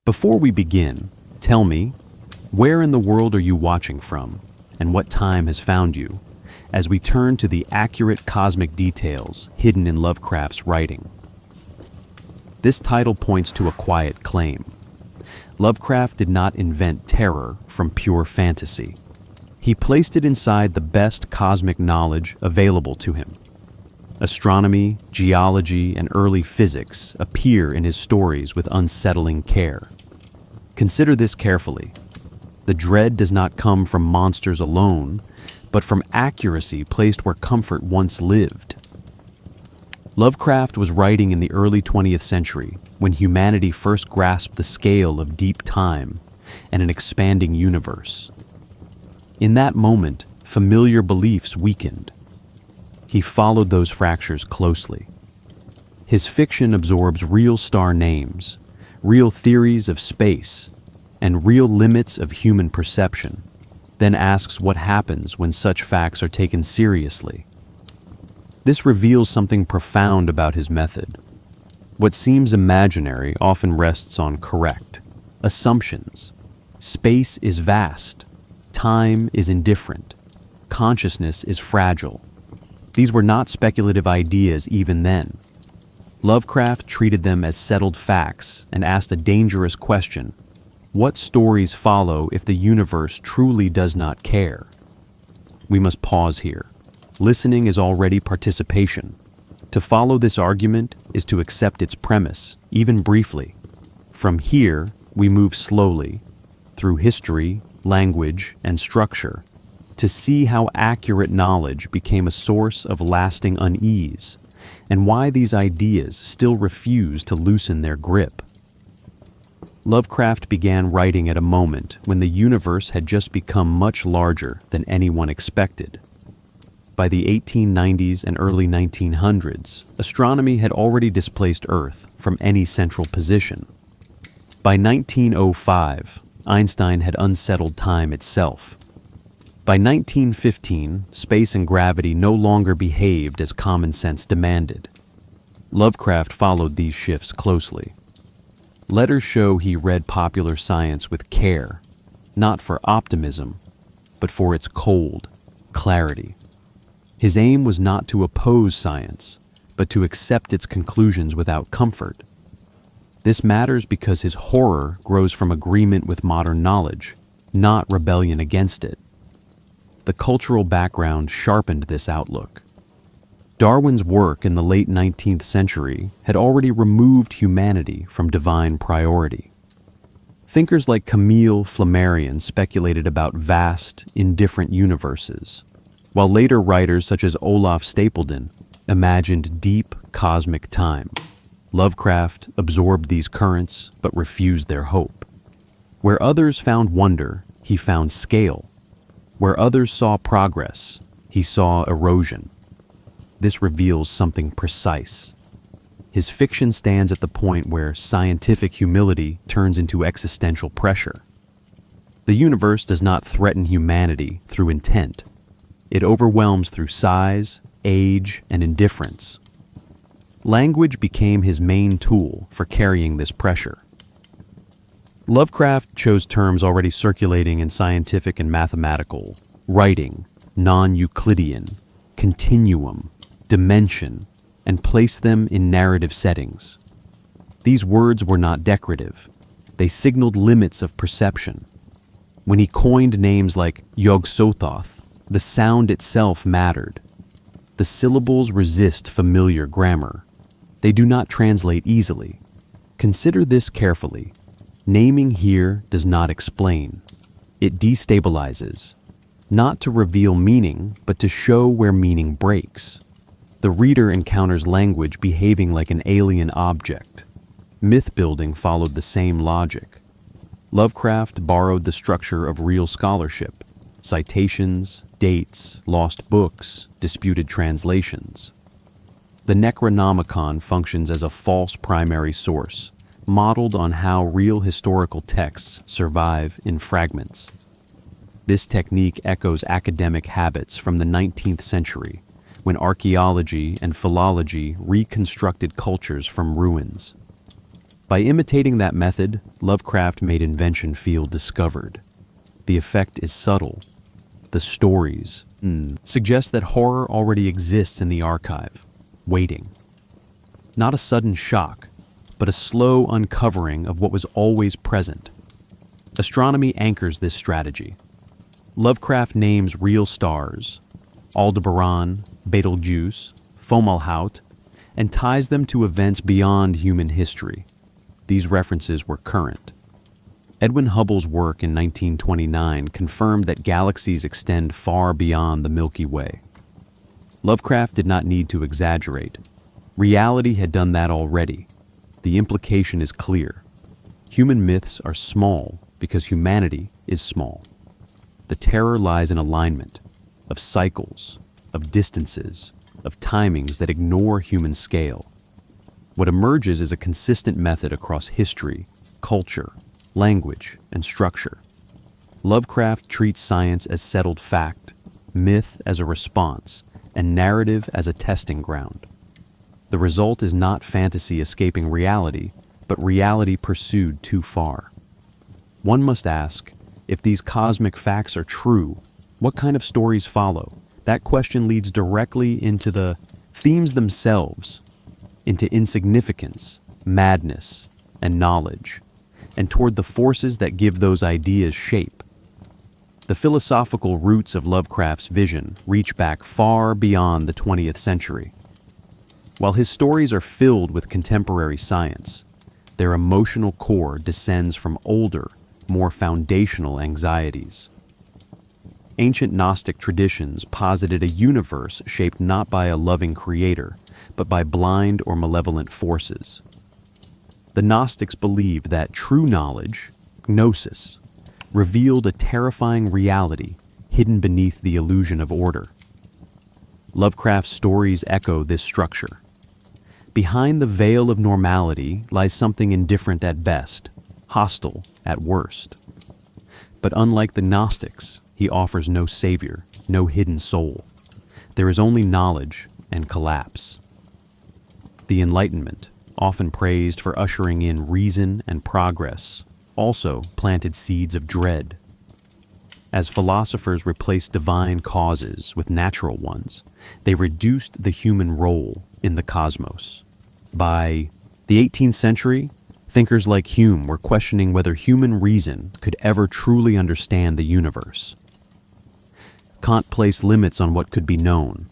Before we begin, tell me, where in the world are you watching from, and what time has found you, as we turn to the accurate cosmic details hidden in Lovecraft's writing. This title points to a quiet claim. Lovecraft did not invent terror from pure fantasy. He placed it inside the best cosmic knowledge available to him. Astronomy, geology, and early physics appear in his stories with unsettling care. Consider this carefully. The dread does not come from monsters alone, but from accuracy placed where comfort once lived. Lovecraft was writing in the early 20th century when humanity first grasped the scale of deep time and an expanding universe. In that moment, familiar beliefs weakened. He followed those fractures closely. His fiction absorbs real star names, real theories of space, and real limits of human perception, then asks what happens when such facts are taken seriously. This reveals something profound about his method. What seems imaginary often rests on correct assumptions. Space is vast. Time is indifferent. Consciousness is fragile. These were not speculative ideas even then. Lovecraft treated them as settled facts and asked a dangerous question: what stories follow if the universe truly does not care? We must pause here. Listening is already participation. To follow this argument is to accept its premise, even briefly. From here, we move slowly, through history, language, and structure, to see how accurate knowledge became a source of lasting unease, and why these ideas still refuse to loosen their grip. Lovecraft began writing at a moment when the universe had just become much larger than anyone expected. By the 1890s and early 1900s, astronomy had already displaced Earth from any central position. By 1905, Einstein had unsettled time itself. By 1915, space and gravity no longer behaved as common sense demanded. Lovecraft followed these shifts closely. Letters show he read popular science with care, not for optimism, but for its cold clarity. His aim was not to oppose science, but to accept its conclusions without comfort. This matters because his horror grows from agreement with modern knowledge, not rebellion against it. The cultural background sharpened this outlook. Darwin's work in the late 19th century had already removed humanity from divine priority. Thinkers like Camille Flammarion speculated about vast, indifferent universes, while later writers such as Olaf Stapledon imagined deep cosmic time. Lovecraft absorbed these currents but refused their hope. Where others found wonder, he found scale. Where others saw progress, he saw erosion. This reveals something precise. His fiction stands at the point where scientific humility turns into existential pressure. The universe does not threaten humanity through intent. It overwhelms through size, age, and indifference. Language became his main tool for carrying this pressure. Lovecraft chose terms already circulating in scientific and mathematical writing, non-Euclidean, continuum, dimension, and placed them in narrative settings. These words were not decorative. They signaled limits of perception. When he coined names like Yog-Sothoth, the sound itself mattered. The syllables resist familiar grammar. They do not translate easily. Consider this carefully. Naming here does not explain. It destabilizes, not to reveal meaning, but to show where meaning breaks. The reader encounters language behaving like an alien object. Myth-building followed the same logic. Lovecraft borrowed the structure of real scholarship: citations, dates, lost books, disputed translations. The Necronomicon functions as a false primary source, modeled on how real historical texts survive in fragments. This technique echoes academic habits from the 19th century, when archaeology and philology reconstructed cultures from ruins. By imitating that method, Lovecraft made invention feel discovered. The effect is subtle. The stories suggest that horror already exists in the archive, waiting. Not a sudden shock, but a slow uncovering of what was always present. Astronomy anchors this strategy. Lovecraft names real stars, Aldebaran, Betelgeuse, Fomalhaut, and ties them to events beyond human history. These references were current. Edwin Hubble's work in 1929 confirmed that galaxies extend far beyond the Milky Way. Lovecraft did not need to exaggerate. Reality had done that already. The implication is clear. Human myths are small because humanity is small. The terror lies in alignment, of cycles, of distances, of timings that ignore human scale. What emerges is a consistent method across history, culture, language, and structure. Lovecraft treats science as settled fact, myth as a response, and narrative as a testing ground. The result is not fantasy escaping reality, but reality pursued too far. One must ask, if these cosmic facts are true, what kind of stories follow? That question leads directly into the themes themselves, into insignificance, madness, and knowledge, and toward the forces that give those ideas shape. The philosophical roots of Lovecraft's vision reach back far beyond the 20th century. While his stories are filled with contemporary science, their emotional core descends from older, more foundational anxieties. Ancient Gnostic traditions posited a universe shaped not by a loving creator, but by blind or malevolent forces. The Gnostics believed that true knowledge, gnosis, revealed a terrifying reality hidden beneath the illusion of order. Lovecraft's stories echo this structure. Behind the veil of normality lies something indifferent at best, hostile at worst. But unlike the Gnostics, he offers no savior, no hidden soul. There is only knowledge and collapse. The Enlightenment, often praised for ushering in reason and progress, also planted seeds of dread. As philosophers replaced divine causes with natural ones, they reduced the human role in the cosmos. By the 18th century, thinkers like Hume were questioning whether human reason could ever truly understand the universe. Kant placed limits on what could be known.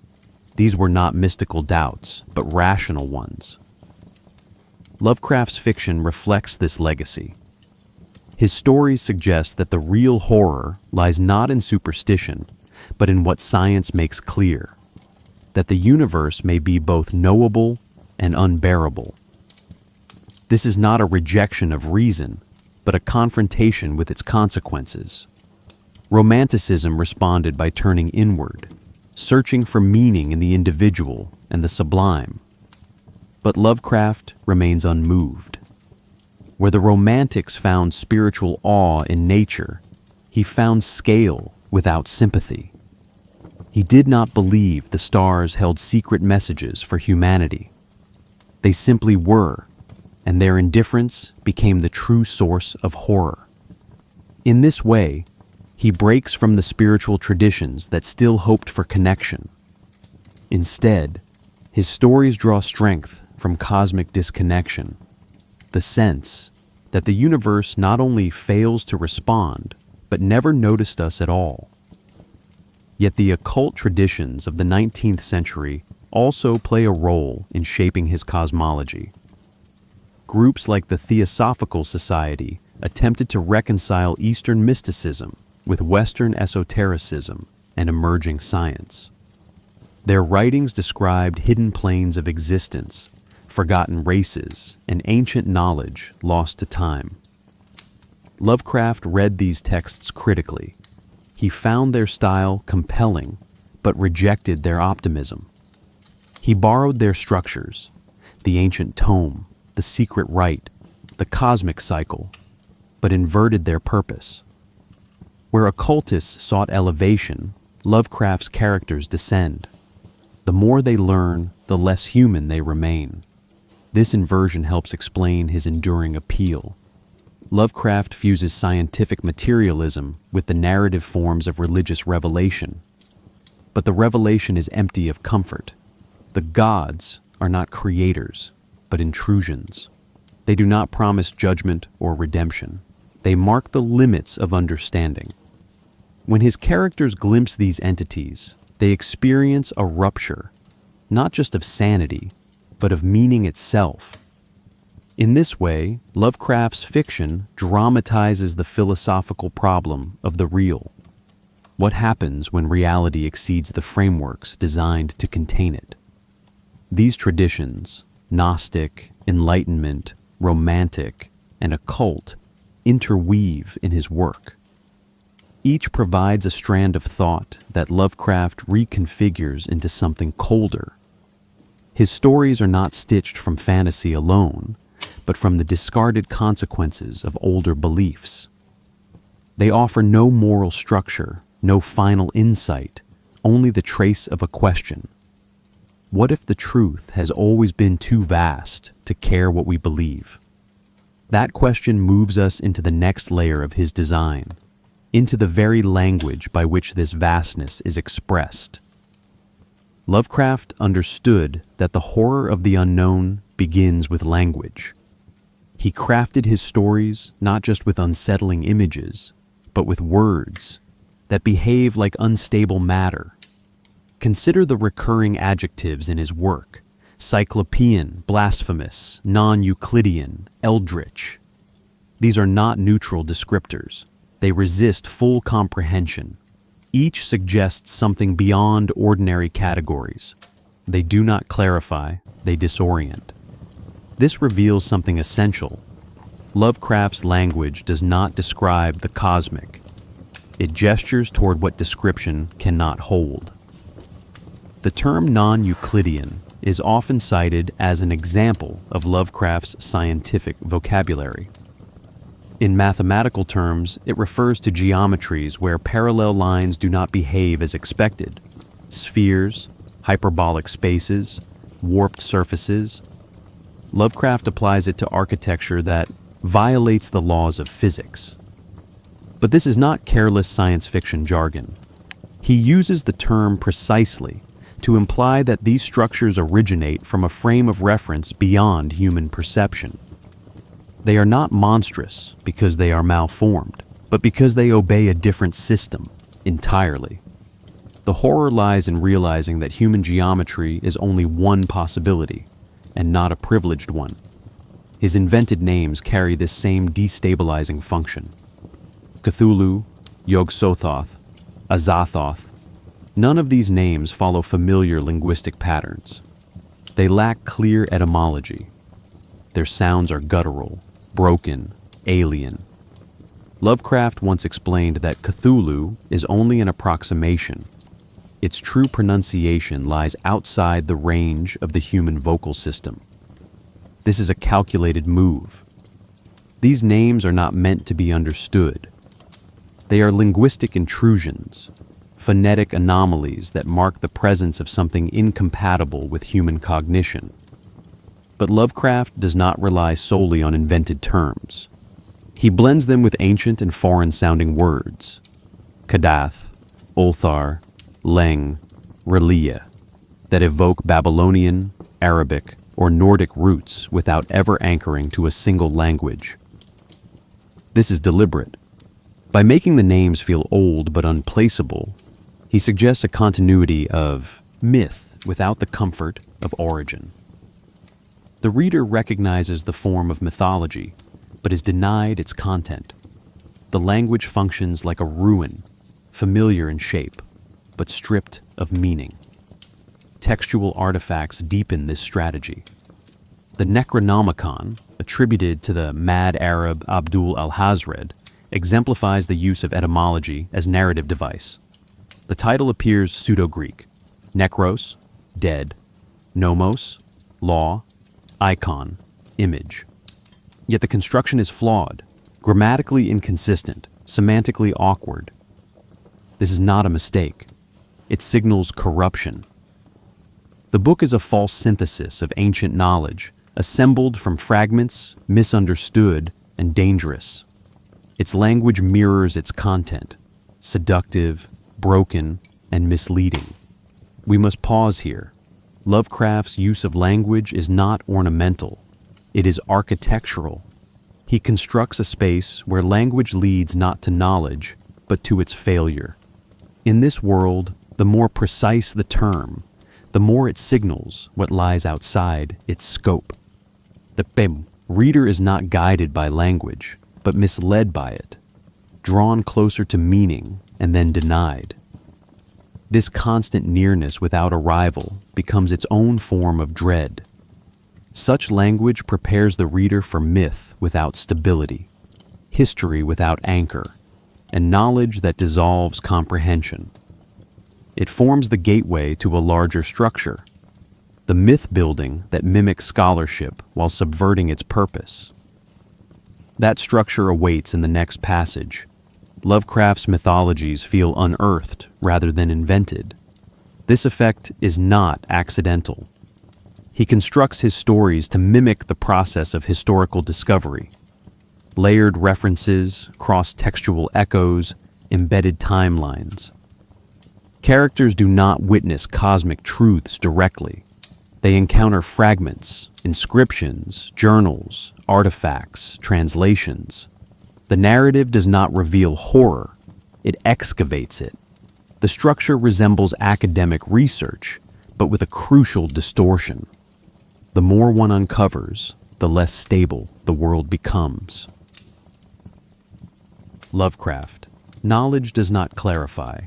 These were not mystical doubts, but rational ones. Lovecraft's fiction reflects this legacy. His stories suggest that the real horror lies not in superstition, but in what science makes clear, that the universe may be both knowable and unbearable. This is not a rejection of reason, but a confrontation with its consequences. Romanticism responded by turning inward, searching for meaning in the individual and the sublime. But Lovecraft remains unmoved. Where the Romantics found spiritual awe in nature, he found scale without sympathy. He did not believe the stars held secret messages for humanity. They simply were, and their indifference became the true source of horror. In this way, he breaks from the spiritual traditions that still hoped for connection. Instead, his stories draw strength from cosmic disconnection, the sense that the universe not only fails to respond, but never noticed us at all. Yet the occult traditions of the 19th century also play a role in shaping his cosmology. Groups like the Theosophical Society attempted to reconcile Eastern mysticism with Western esotericism and emerging science. Their writings described hidden planes of existence, forgotten races, and ancient knowledge lost to time. Lovecraft read these texts critically. He found their style compelling, but rejected their optimism. He borrowed their structures, the ancient tome, the secret rite, the cosmic cycle, but inverted their purpose. Where occultists sought elevation, Lovecraft's characters descend. The more they learn, the less human they remain. This inversion helps explain his enduring appeal. Lovecraft fuses scientific materialism with the narrative forms of religious revelation. But the revelation is empty of comfort. The gods are not creators, but intrusions. They do not promise judgment or redemption. They mark the limits of understanding. When his characters glimpse these entities, they experience a rupture, not just of sanity, but of meaning itself. In this way, Lovecraft's fiction dramatizes the philosophical problem of the real. What happens when reality exceeds the frameworks designed to contain it? These traditions, Gnostic, Enlightenment, Romantic, and occult, interweave in his work. Each provides a strand of thought that Lovecraft reconfigures into something colder. His stories are not stitched from fantasy alone, but from the discarded consequences of older beliefs. They offer no moral structure, no final insight, only the trace of a question. What if the truth has always been too vast to care what we believe? That question moves us into the next layer of his design, into the very language by which this vastness is expressed. Lovecraft understood that the horror of the unknown begins with language. He crafted his stories not just with unsettling images, but with words that behave like unstable matter. Consider the recurring adjectives in his work: cyclopean, blasphemous, non-Euclidean, eldritch. These are not neutral descriptors. They resist full comprehension. Each suggests something beyond ordinary categories. They do not clarify, they disorient. This reveals something essential. Lovecraft's language does not describe the cosmic. It gestures toward what description cannot hold. The term non-Euclidean is often cited as an example of Lovecraft's scientific vocabulary. In mathematical terms, it refers to geometries where parallel lines do not behave as expected. Spheres, hyperbolic spaces, warped surfaces. Lovecraft applies it to architecture that violates the laws of physics. But this is not careless science fiction jargon. He uses the term precisely to imply that these structures originate from a frame of reference beyond human perception. They are not monstrous because they are malformed, but because they obey a different system entirely. The horror lies in realizing that human geometry is only one possibility, and not a privileged one. His invented names carry this same destabilizing function. Cthulhu, Yog-Sothoth, Azathoth. None of these names follow familiar linguistic patterns. They lack clear etymology. Their sounds are guttural, broken, alien. Lovecraft once explained that Cthulhu is only an approximation. Its true pronunciation lies outside the range of the human vocal system. This is a calculated move. These names are not meant to be understood. They are linguistic intrusions, phonetic anomalies that mark the presence of something incompatible with human cognition. But Lovecraft does not rely solely on invented terms. He blends them with ancient and foreign-sounding words: Kadath, Ulthar, Leng, Relia, that evoke Babylonian, Arabic, or Nordic roots without ever anchoring to a single language. This is deliberate. By making the names feel old but unplaceable, he suggests a continuity of myth without the comfort of origin. The reader recognizes the form of mythology, but is denied its content. The language functions like a ruin, familiar in shape, but stripped of meaning. Textual artifacts deepen this strategy. The Necronomicon, attributed to the mad Arab Abdul al-Hazred, exemplifies the use of etymology as narrative device. The title appears Pseudo-Greek: Nekros, dead; Nomos, law; icon, image. Yet the construction is flawed, grammatically inconsistent, semantically awkward. This is not a mistake. It signals corruption. The book is a false synthesis of ancient knowledge, assembled from fragments, misunderstood, and dangerous. Its language mirrors its content, seductive, broken, and misleading. We must pause here. Lovecraft's use of language is not ornamental. It is architectural. He constructs a space where language leads not to knowledge, but to its failure. In this world, the more precise the term, the more it signals what lies outside its scope. The reader is not guided by language, but misled by it, drawn closer to meaning and then denied. This constant nearness without arrival becomes its own form of dread. Such language prepares the reader for myth without stability, history without anchor, and knowledge that dissolves comprehension. It forms the gateway to a larger structure, the myth building that mimics scholarship while subverting its purpose. That structure awaits in the next passage. Lovecraft's mythologies feel unearthed rather than invented. This effect is not accidental. He constructs his stories to mimic the process of historical discovery. Layered references, cross-textual echoes, embedded timelines. Characters do not witness cosmic truths directly. They encounter fragments, inscriptions, journals, artifacts, translations. The narrative does not reveal horror, it excavates it. The structure resembles academic research, but with a crucial distortion. The more one uncovers, the less stable the world becomes. Lovecraft. Knowledge does not clarify,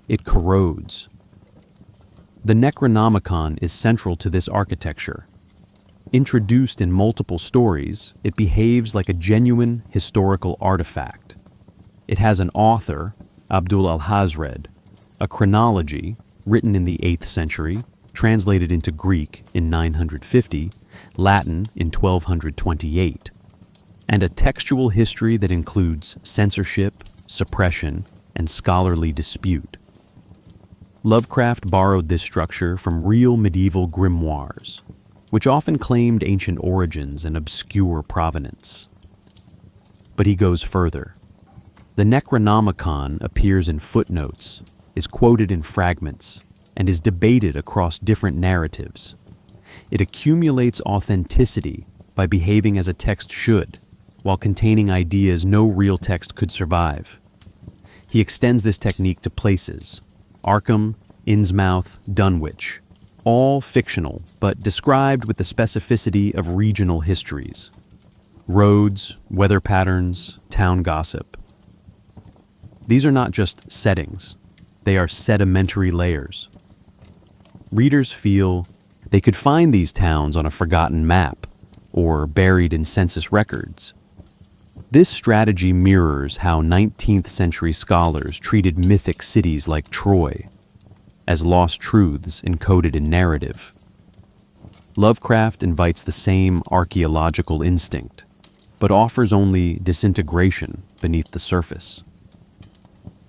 it corrodes. The Necronomicon is central to this architecture. Introduced in multiple stories, it behaves like a genuine historical artifact. It has an author, Abdul al-Hazred, a chronology, written in the 8th century, translated into Greek in 950, Latin in 1228, and a textual history that includes censorship, suppression, and scholarly dispute. Lovecraft borrowed this structure from real medieval grimoires, which often claimed ancient origins and obscure provenance. But he goes further. The Necronomicon appears in footnotes, is quoted in fragments, and is debated across different narratives. It accumulates authenticity by behaving as a text should, while containing ideas no real text could survive. He extends this technique to places: Arkham, Innsmouth, Dunwich, all fictional, but described with the specificity of regional histories. Roads, weather patterns, town gossip. These are not just settings, they are sedimentary layers. Readers feel they could find these towns on a forgotten map or buried in census records. This strategy mirrors how 19th century scholars treated mythic cities like Troy, as lost truths encoded in narrative. Lovecraft invites the same archaeological instinct, but offers only disintegration beneath the surface.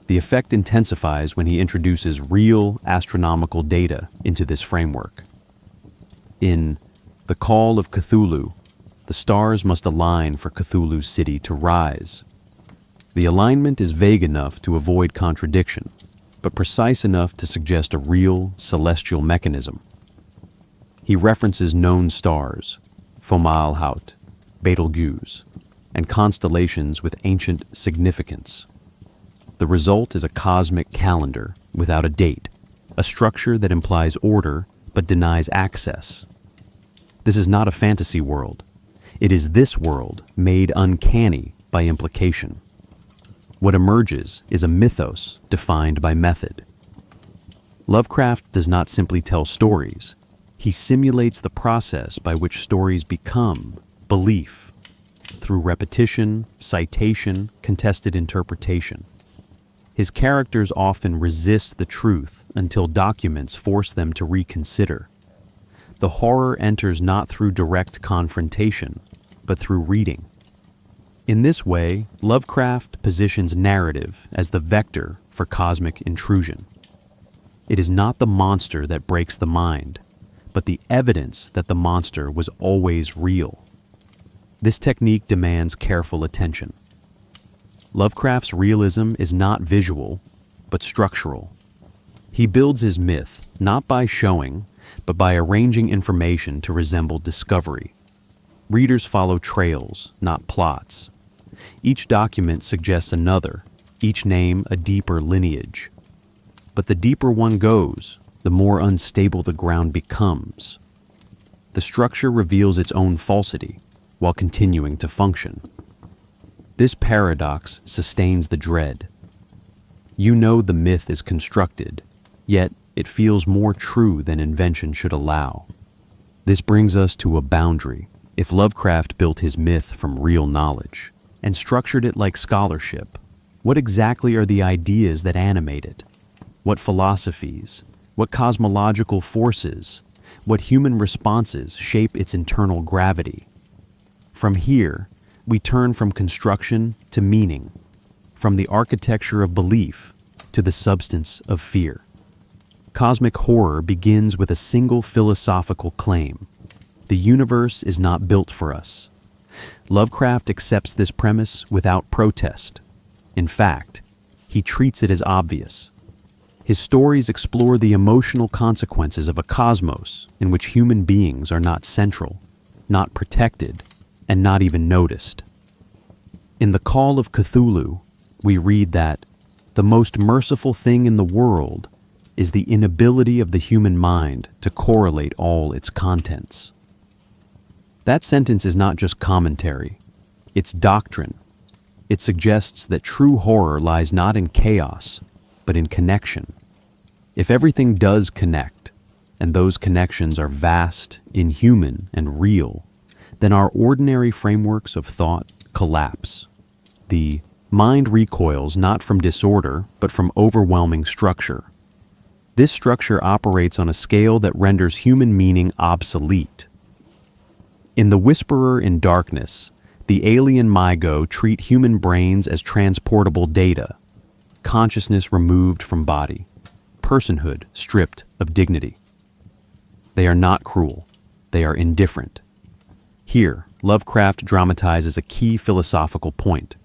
The effect intensifies when he introduces real astronomical data into this framework. In The Call of Cthulhu, the stars must align for Cthulhu's city to rise. The alignment is vague enough to avoid contradiction, but precise enough to suggest a real celestial mechanism. He references known stars, Fomalhaut, Betelgeuse, and constellations with ancient significance. The result is a cosmic calendar without a date, a structure that implies order but denies access. This is not a fantasy world. It is this world made uncanny by implication. What emerges is a mythos defined by method. Lovecraft does not simply tell stories. He simulates the process by which stories become belief, through repetition, citation, contested interpretation. His characters often resist the truth until documents force them to reconsider. The horror enters not through direct confrontation, but through reading. In this way, Lovecraft positions narrative as the vector for cosmic intrusion. It is not the monster that breaks the mind, but the evidence that the monster was always real. This technique demands careful attention. Lovecraft's realism is not visual, but structural. He builds his myth not by showing, but by arranging information to resemble discovery. Readers follow trails, not plots. Each document suggests another, each name a deeper lineage. But the deeper one goes, the more unstable the ground becomes. The structure reveals its own falsity, while continuing to function. This paradox sustains the dread. You know the myth is constructed, yet it feels more true than invention should allow. This brings us to a boundary. If Lovecraft built his myth from real knowledge and structured it like scholarship, what exactly are the ideas that animate it? What philosophies, what cosmological forces, what human responses shape its internal gravity? From here, we turn from construction to meaning, from the architecture of belief to the substance of fear. Cosmic horror begins with a single philosophical claim: the universe is not built for us. Lovecraft accepts this premise without protest. In fact, he treats it as obvious. His stories explore the emotional consequences of a cosmos in which human beings are not central, not protected, and not even noticed. In The Call of Cthulhu, we read that the most merciful thing in the world is the inability of the human mind to correlate all its contents. That sentence is not just commentary, it's doctrine. It suggests that true horror lies not in chaos, but in connection. If everything does connect, and those connections are vast, inhuman, and real, then our ordinary frameworks of thought collapse. The mind recoils not from disorder, but from overwhelming structure. This structure operates on a scale that renders human meaning obsolete. In The Whisperer in Darkness, the alien Mygo treat human brains as transportable data, consciousness removed from body, personhood stripped of dignity. They are not cruel, they are indifferent. Here, Lovecraft dramatizes a key philosophical point.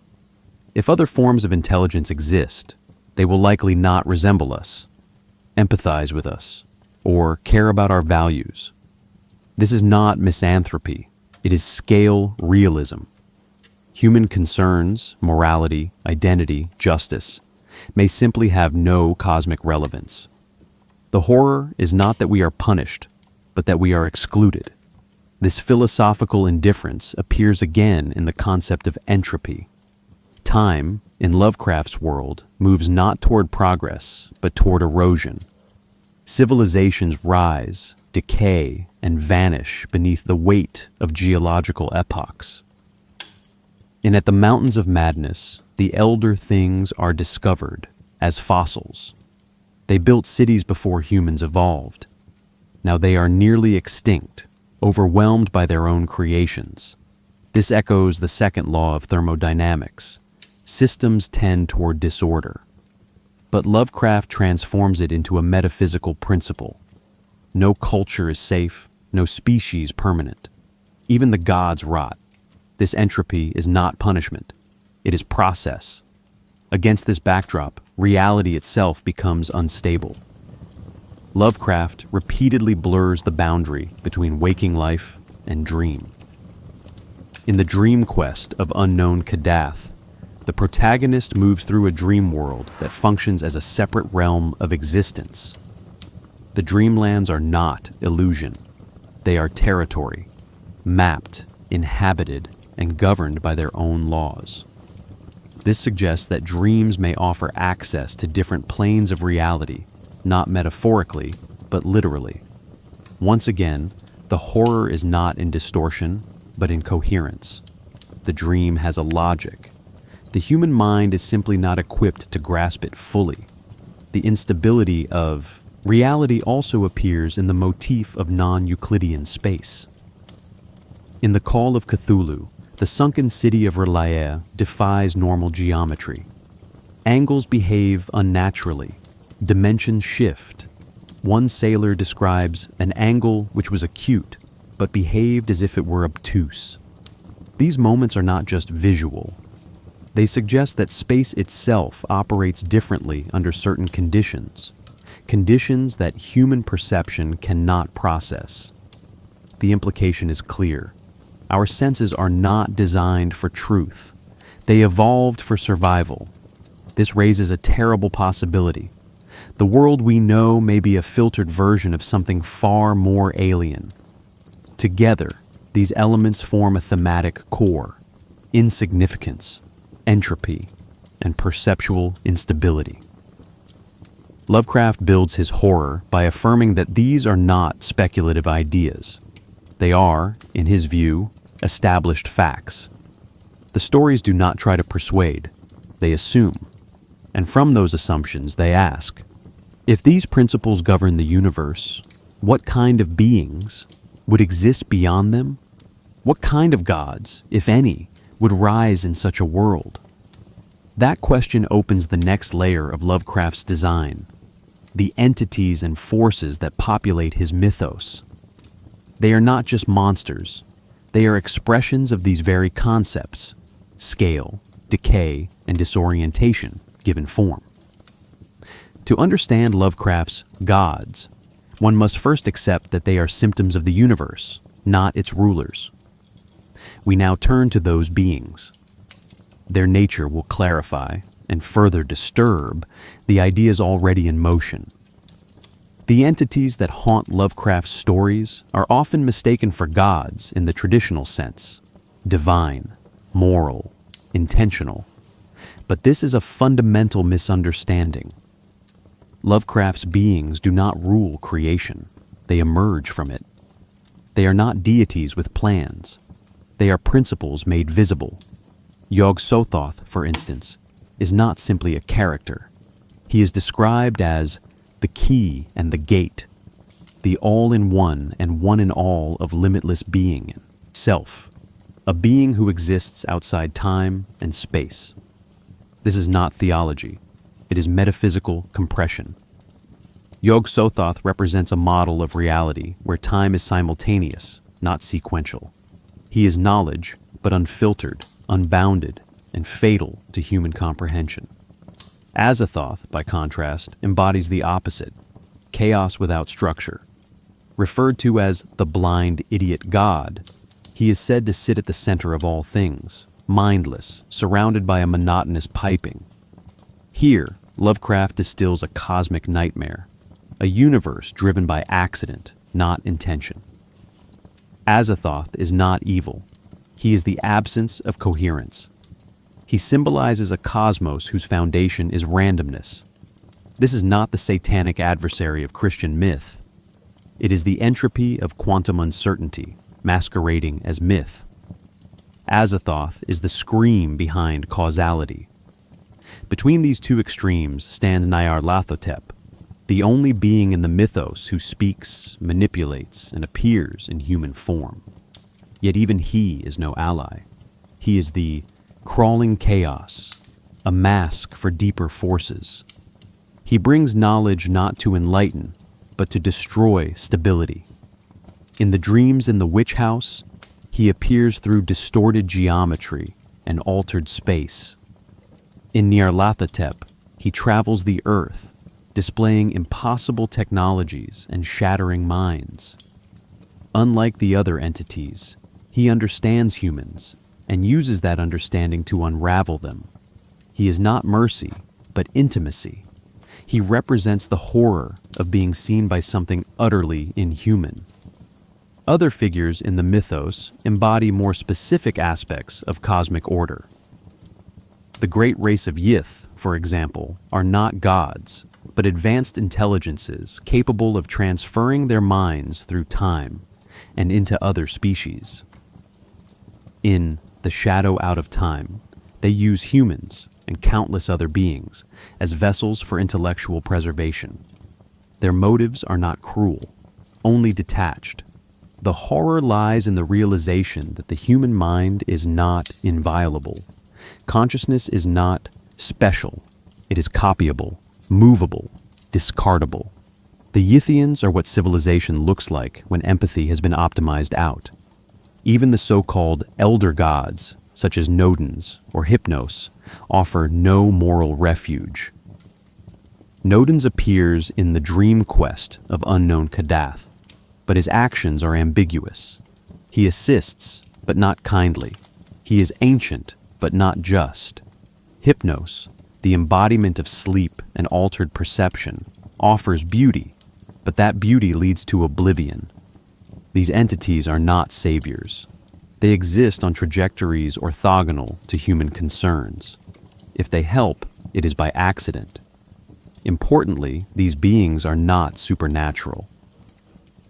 If other forms of intelligence exist, they will likely not resemble us, empathize with us, or care about our values. This is not misanthropy, it is scale realism. Human concerns, morality, identity, justice, may simply have no cosmic relevance. The horror is not that we are punished, but that we are excluded. This philosophical indifference appears again in the concept of entropy. Time, in Lovecraft's world, moves not toward progress, but toward erosion. Civilizations rise, decay, and vanish beneath the weight of geological epochs. And at the Mountains of Madness, the elder things are discovered as fossils. They built cities before humans evolved. Now they are nearly extinct, overwhelmed by their own creations. This echoes the second law of thermodynamics. Systems tend toward disorder. But Lovecraft transforms it into a metaphysical principle. No culture is safe, no species permanent. Even the gods rot. This entropy is not punishment. It is process. Against this backdrop, reality itself becomes unstable. Lovecraft repeatedly blurs the boundary between waking life and dream. In the dream quest of unknown Kadath, the protagonist moves through a dream world that functions as a separate realm of existence. The dreamlands are not illusion. They are territory, mapped, inhabited, and governed by their own laws. This suggests that dreams may offer access to different planes of reality, not metaphorically, but literally. Once again, the horror is not in distortion, but in coherence. The dream has a logic. The human mind is simply not equipped to grasp it fully. The instability of reality also appears in the motif of non-Euclidean space. In The Call of Cthulhu, the sunken city of R'lyeh defies normal geometry. Angles behave unnaturally, dimensions shift, One sailor describes an angle which was acute, but behaved as if it were obtuse. These moments are not just visual. They suggest that space itself operates differently under certain conditions, conditions that human perception cannot process. The implication is clear. Our senses are not designed for truth. They evolved for survival. This raises a terrible possibility. The world we know may be a filtered version of something far more alien. Together, these elements form a thematic core: insignificance, entropy, and perceptual instability. Lovecraft builds his horror by affirming that these are not speculative ideas. They are, in his view, established facts. The stories do not try to persuade, they assume. And from those assumptions, they ask, if these principles govern the universe, what kind of beings would exist beyond them? What kind of gods, if any, would rise in such a world? That question opens the next layer of Lovecraft's design: the entities and forces that populate his mythos. They are not just monsters. They are expressions of these very concepts: scale, decay, and disorientation given form. To understand Lovecraft's gods, one must first accept that they are symptoms of the universe, not its rulers. We now turn to those beings. Their nature will clarify and further disturb the ideas already in motion. The entities that haunt Lovecraft's stories are often mistaken for gods in the traditional sense: divine, moral, intentional. But this is a fundamental misunderstanding. Lovecraft's beings do not rule creation. They emerge from it. They are not deities with plans. They are principles made visible. Yog-Sothoth, for instance, is not simply a character. He is described as the key and the gate, the all-in-one and one-in-all of limitless being, self, a being who exists outside time and space. This is not theology. It is metaphysical compression. Yog-Sothoth represents a model of reality where time is simultaneous, not sequential. He is knowledge, but unfiltered, unbounded, and fatal to human comprehension. Azathoth, by contrast, embodies the opposite: chaos without structure. Referred to as the blind idiot god, he is said to sit at the center of all things, mindless, surrounded by a monotonous piping. Here, Lovecraft distills a cosmic nightmare, a universe driven by accident, not intention. Azathoth is not evil. He is the absence of coherence. He symbolizes a cosmos whose foundation is randomness. This is not the satanic adversary of Christian myth. It is the entropy of quantum uncertainty, masquerading as myth. Azathoth is the scream behind causality. Between these two extremes stands Nyarlathotep, the only being in the mythos who speaks, manipulates, and appears in human form. Yet even he is no ally. He is the crawling chaos, a mask for deeper forces. He brings knowledge not to enlighten, but to destroy stability. In the dreams in the witch house, he appears through distorted geometry and altered space. In Nyarlathotep, he travels the earth, displaying impossible technologies and shattering minds. Unlike the other entities, he understands humans and uses that understanding to unravel them. He is not mercy, but intimacy. He represents the horror of being seen by something utterly inhuman. Other figures in the mythos embody more specific aspects of cosmic order. The great race of Yith, for example, are not gods, but advanced intelligences capable of transferring their minds through time and into other species. In The Shadow Out of Time, they use humans and countless other beings as vessels for intellectual preservation. Their motives are not cruel, only detached. The horror lies in the realization that the human mind is not inviolable. Consciousness is not special. It is copyable, movable, discardable. The Yithians are what civilization looks like when empathy has been optimized out. Even the so-called elder gods, such as Nodens or Hypnos, offer no moral refuge. Nodens appears in the dream quest of unknown Kadath, but his actions are ambiguous. He assists, but not kindly. He is ancient, but not just. Hypnos, the embodiment of sleep and altered perception, offers beauty, but that beauty leads to oblivion. These entities are not saviors. They exist on trajectories orthogonal to human concerns. If they help, it is by accident. Importantly, these beings are not supernatural.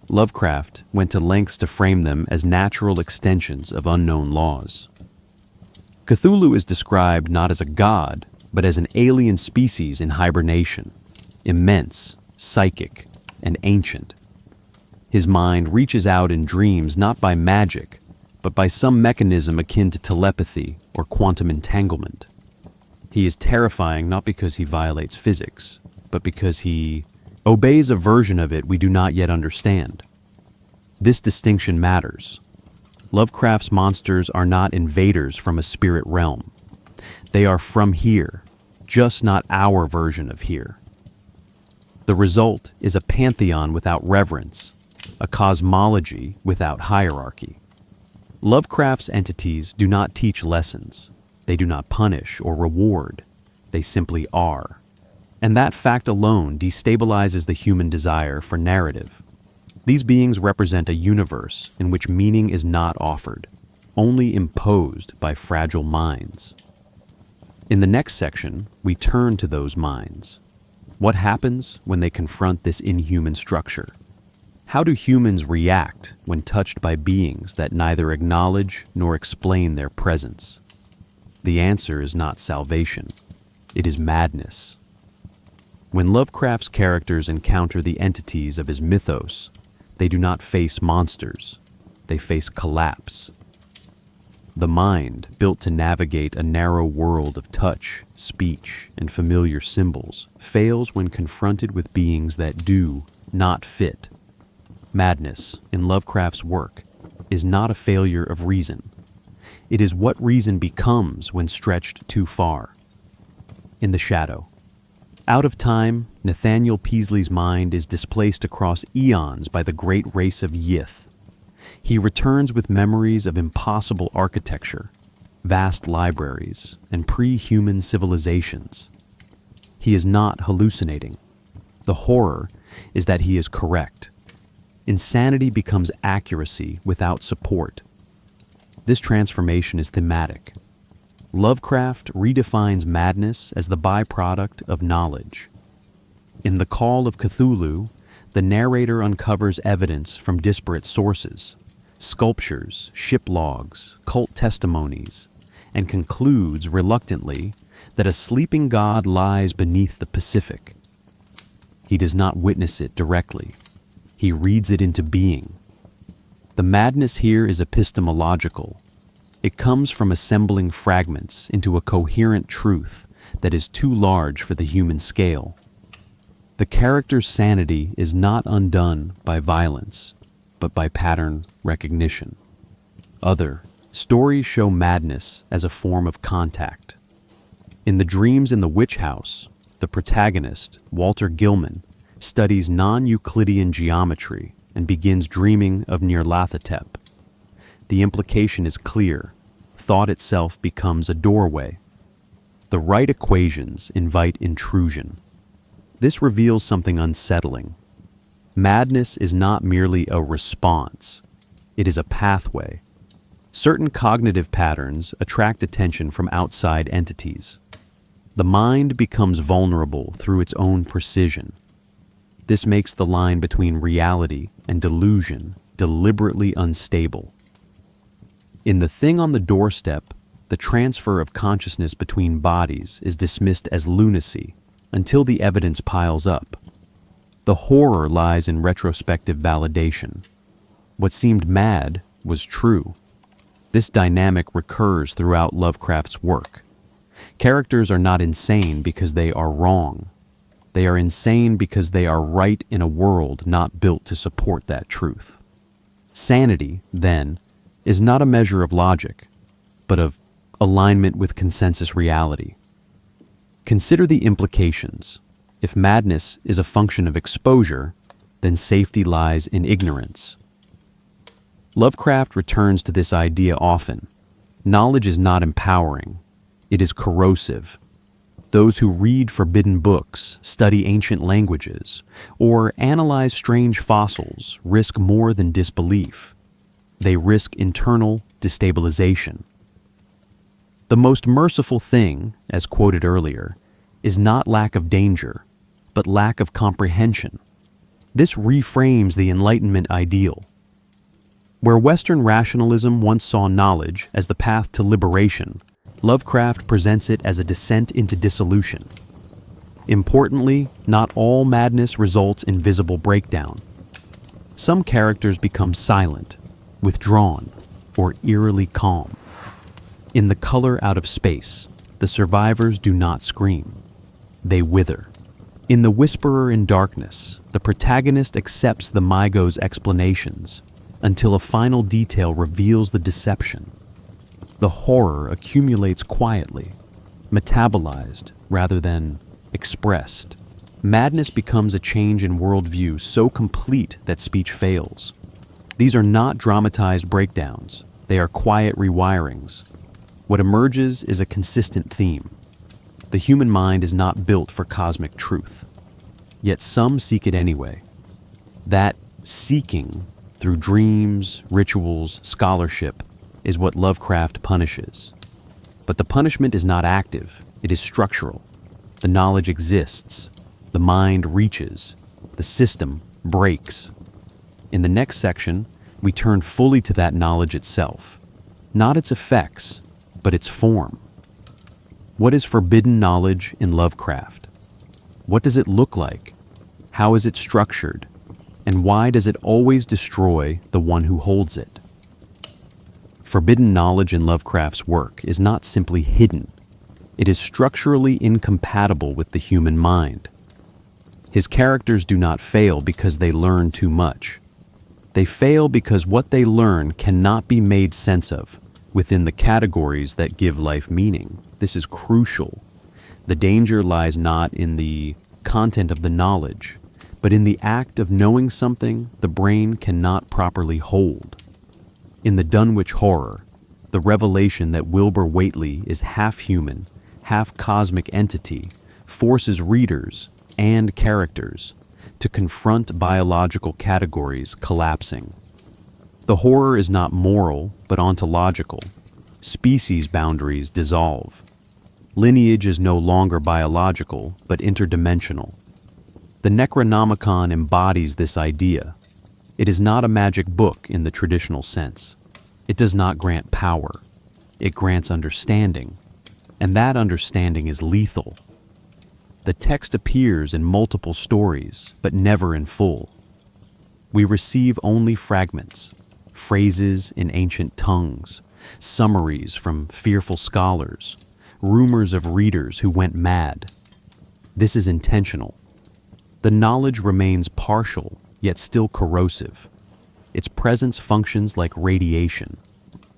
Lovecraft went to lengths to frame them as natural extensions of unknown laws. Cthulhu is described not as a god, but as an alien species in hibernation, immense, psychic, and ancient. His mind reaches out in dreams not by magic, but by some mechanism akin to telepathy or quantum entanglement. He is terrifying not because he violates physics, but because he obeys a version of it we do not yet understand. This distinction matters. Lovecraft's monsters are not invaders from a spirit realm. They are from here, just not our version of here. The result is a pantheon without reverence, a cosmology without hierarchy. Lovecraft's entities do not teach lessons. They do not punish or reward. They simply are. And that fact alone destabilizes the human desire for narrative. These beings represent a universe in which meaning is not offered, only imposed by fragile minds. In the next section, we turn to those minds. What happens when they confront this inhuman structure? How do humans react when touched by beings that neither acknowledge nor explain their presence? The answer is not salvation. It is madness. When Lovecraft's characters encounter the entities of his mythos, they do not face monsters. They face collapse. The mind, built to navigate a narrow world of touch, speech, and familiar symbols, fails when confronted with beings that do not fit. Madness, in Lovecraft's work, is not a failure of reason. It is what reason becomes when stretched too far. In the shadow. Out of time, Nathaniel Peasley's mind is displaced across eons by the great race of Yith. He returns with memories of impossible architecture, vast libraries, and pre-human civilizations. He is not hallucinating. The horror is that he is correct. Insanity becomes accuracy without support. This transformation is thematic. Lovecraft redefines madness as the byproduct of knowledge. In The Call of Cthulhu, the narrator uncovers evidence from disparate sources, sculptures, ship logs, cult testimonies, and concludes reluctantly that a sleeping god lies beneath the Pacific. He does not witness it directly. He reads it into being. The madness here is epistemological. It comes from assembling fragments into a coherent truth that is too large for the human scale. The character's sanity is not undone by violence, but by pattern recognition. Other stories show madness as a form of contact. In The Dreams in the Witch House, the protagonist, Walter Gilman, studies non-Euclidean geometry and begins dreaming of Nyarlathotep. The implication is clear. Thought itself becomes a doorway. The right equations invite intrusion. This reveals something unsettling. Madness is not merely a response. It is a pathway. Certain cognitive patterns attract attention from outside entities. The mind becomes vulnerable through its own precision. This makes the line between reality and delusion deliberately unstable. In The Thing on the Doorstep, the transfer of consciousness between bodies is dismissed as lunacy until the evidence piles up. The horror lies in retrospective validation. What seemed mad was true. This dynamic recurs throughout Lovecraft's work. Characters are not insane because they are wrong. They are insane because they are right in a world not built to support that truth. Sanity, then, is not a measure of logic, but of alignment with consensus reality. Consider the implications. If madness is a function of exposure, then safety lies in ignorance. Lovecraft returns to this idea often. Knowledge is not empowering, it is corrosive. Those who read forbidden books, study ancient languages, or analyze strange fossils risk more than disbelief. They risk internal destabilization. The most merciful thing, as quoted earlier, is not lack of danger, but lack of comprehension. This reframes the Enlightenment ideal. Where Western rationalism once saw knowledge as the path to liberation, Lovecraft presents it as a descent into dissolution. Importantly, not all madness results in visible breakdown. Some characters become silent, withdrawn, or eerily calm. In The Color Out of Space, the survivors do not scream. They wither. In The Whisperer in Darkness, the protagonist accepts the Mygo's explanations until a final detail reveals the deception. The horror accumulates quietly, metabolized rather than expressed. Madness becomes a change in worldview so complete that speech fails. These are not dramatized breakdowns, they are quiet rewirings. What emerges is a consistent theme. The human mind is not built for cosmic truth, yet some seek it anyway. That seeking, through dreams, rituals, scholarship, is what Lovecraft punishes. But the punishment is not active, it is structural. The knowledge exists, the mind reaches, the system breaks. In the next section, we turn fully to that knowledge itself, not its effects, but its form. What is forbidden knowledge in Lovecraft? What does it look like? How is it structured? And why does it always destroy the one who holds it? Forbidden knowledge in Lovecraft's work is not simply hidden. It is structurally incompatible with the human mind. His characters do not fail because they learn too much. They fail because what they learn cannot be made sense of within the categories that give life meaning. This is crucial. The danger lies not in the content of the knowledge, but in the act of knowing something the brain cannot properly hold. In The Dunwich Horror, the revelation that Wilbur Whateley is half human, half cosmic entity forces readers and characters to confront biological categories collapsing. The horror is not moral, but ontological. Species boundaries dissolve. Lineage is no longer biological, but interdimensional. The Necronomicon embodies this idea. It is not a magic book in the traditional sense. It does not grant power. It grants understanding, and that understanding is lethal. The text appears in multiple stories, but never in full. We receive only fragments, phrases in ancient tongues, summaries from fearful scholars, rumors of readers who went mad. This is intentional. The knowledge remains partial, yet still corrosive. Its presence functions like radiation,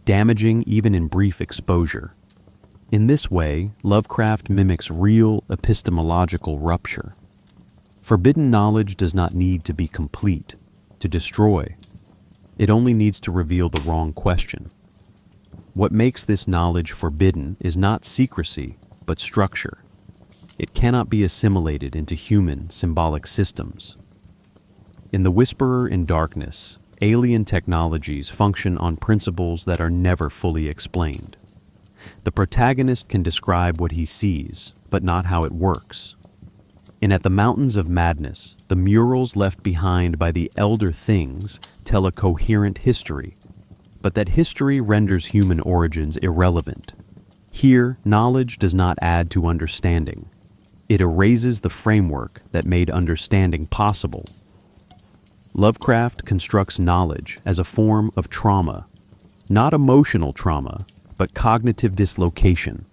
damaging even in brief exposure. In this way, Lovecraft mimics real epistemological rupture. Forbidden knowledge does not need to be complete, to destroy. It only needs to reveal the wrong question. What makes this knowledge forbidden is not secrecy, but structure. It cannot be assimilated into human symbolic systems. In The Whisperer in Darkness, alien technologies function on principles that are never fully explained. The protagonist can describe what he sees, but not how it works. In At the Mountains of Madness, the murals left behind by the Elder Things tell a coherent history, but that history renders human origins irrelevant. Here, knowledge does not add to understanding. It erases the framework that made understanding possible. Lovecraft constructs knowledge as a form of trauma, not emotional trauma, but cognitive dislocation.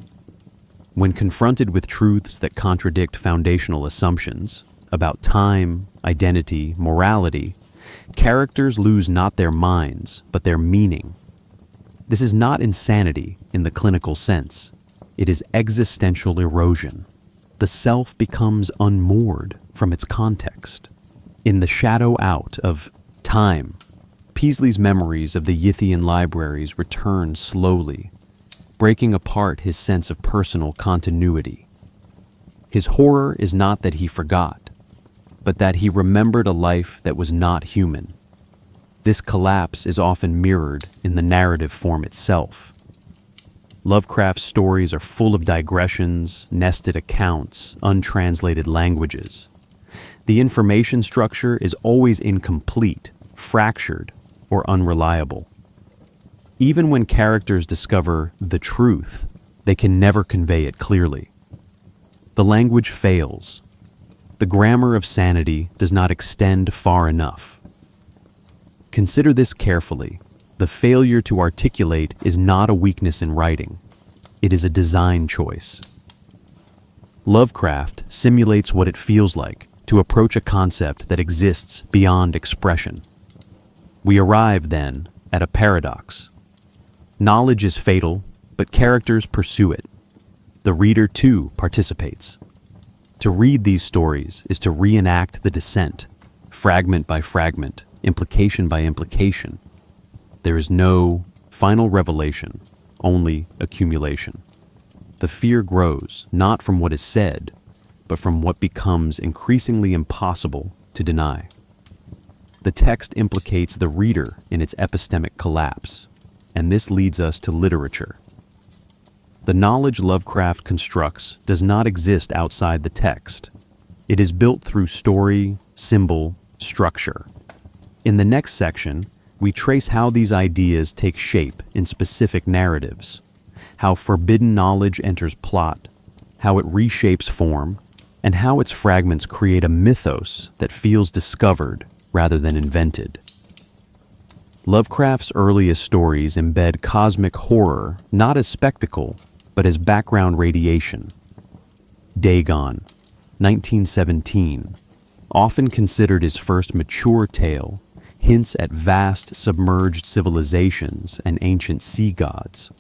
When confronted with truths that contradict foundational assumptions about time, identity, morality, characters lose not their minds, but their meaning. This is not insanity in the clinical sense. It is existential erosion. The self becomes unmoored from its context. In the shadow out of Time, Peasley's memories of the Yithian libraries return slowly, breaking apart his sense of personal continuity. His horror is not that he forgot, but that he remembered a life that was not human. This collapse is often mirrored in the narrative form itself. Lovecraft's stories are full of digressions, nested accounts, untranslated languages. The information structure is always incomplete, fractured, or unreliable. Even when characters discover the truth, they can never convey it clearly. The language fails. The grammar of sanity does not extend far enough. Consider this carefully. The failure to articulate is not a weakness in writing. It is a design choice. Lovecraft simulates what it feels like to approach a concept that exists beyond expression. We arrive, then, at a paradox. Knowledge is fatal, but characters pursue it. The reader, too, participates. To read these stories is to reenact the descent, fragment by fragment, implication by implication. There is no final revelation, only accumulation. The fear grows not from what is said, but from what becomes increasingly impossible to deny. The text implicates the reader in its epistemic collapse, and this leads us to literature. The knowledge Lovecraft constructs does not exist outside the text. It is built through story, symbol, structure. In the next section, we trace how these ideas take shape in specific narratives, how forbidden knowledge enters plot, how it reshapes form, and how its fragments create a mythos that feels discovered rather than invented. Lovecraft's earliest stories embed cosmic horror not as spectacle, but as background radiation. Dagon, 1917, often considered his first mature tale, hints at vast submerged civilizations and ancient sea gods.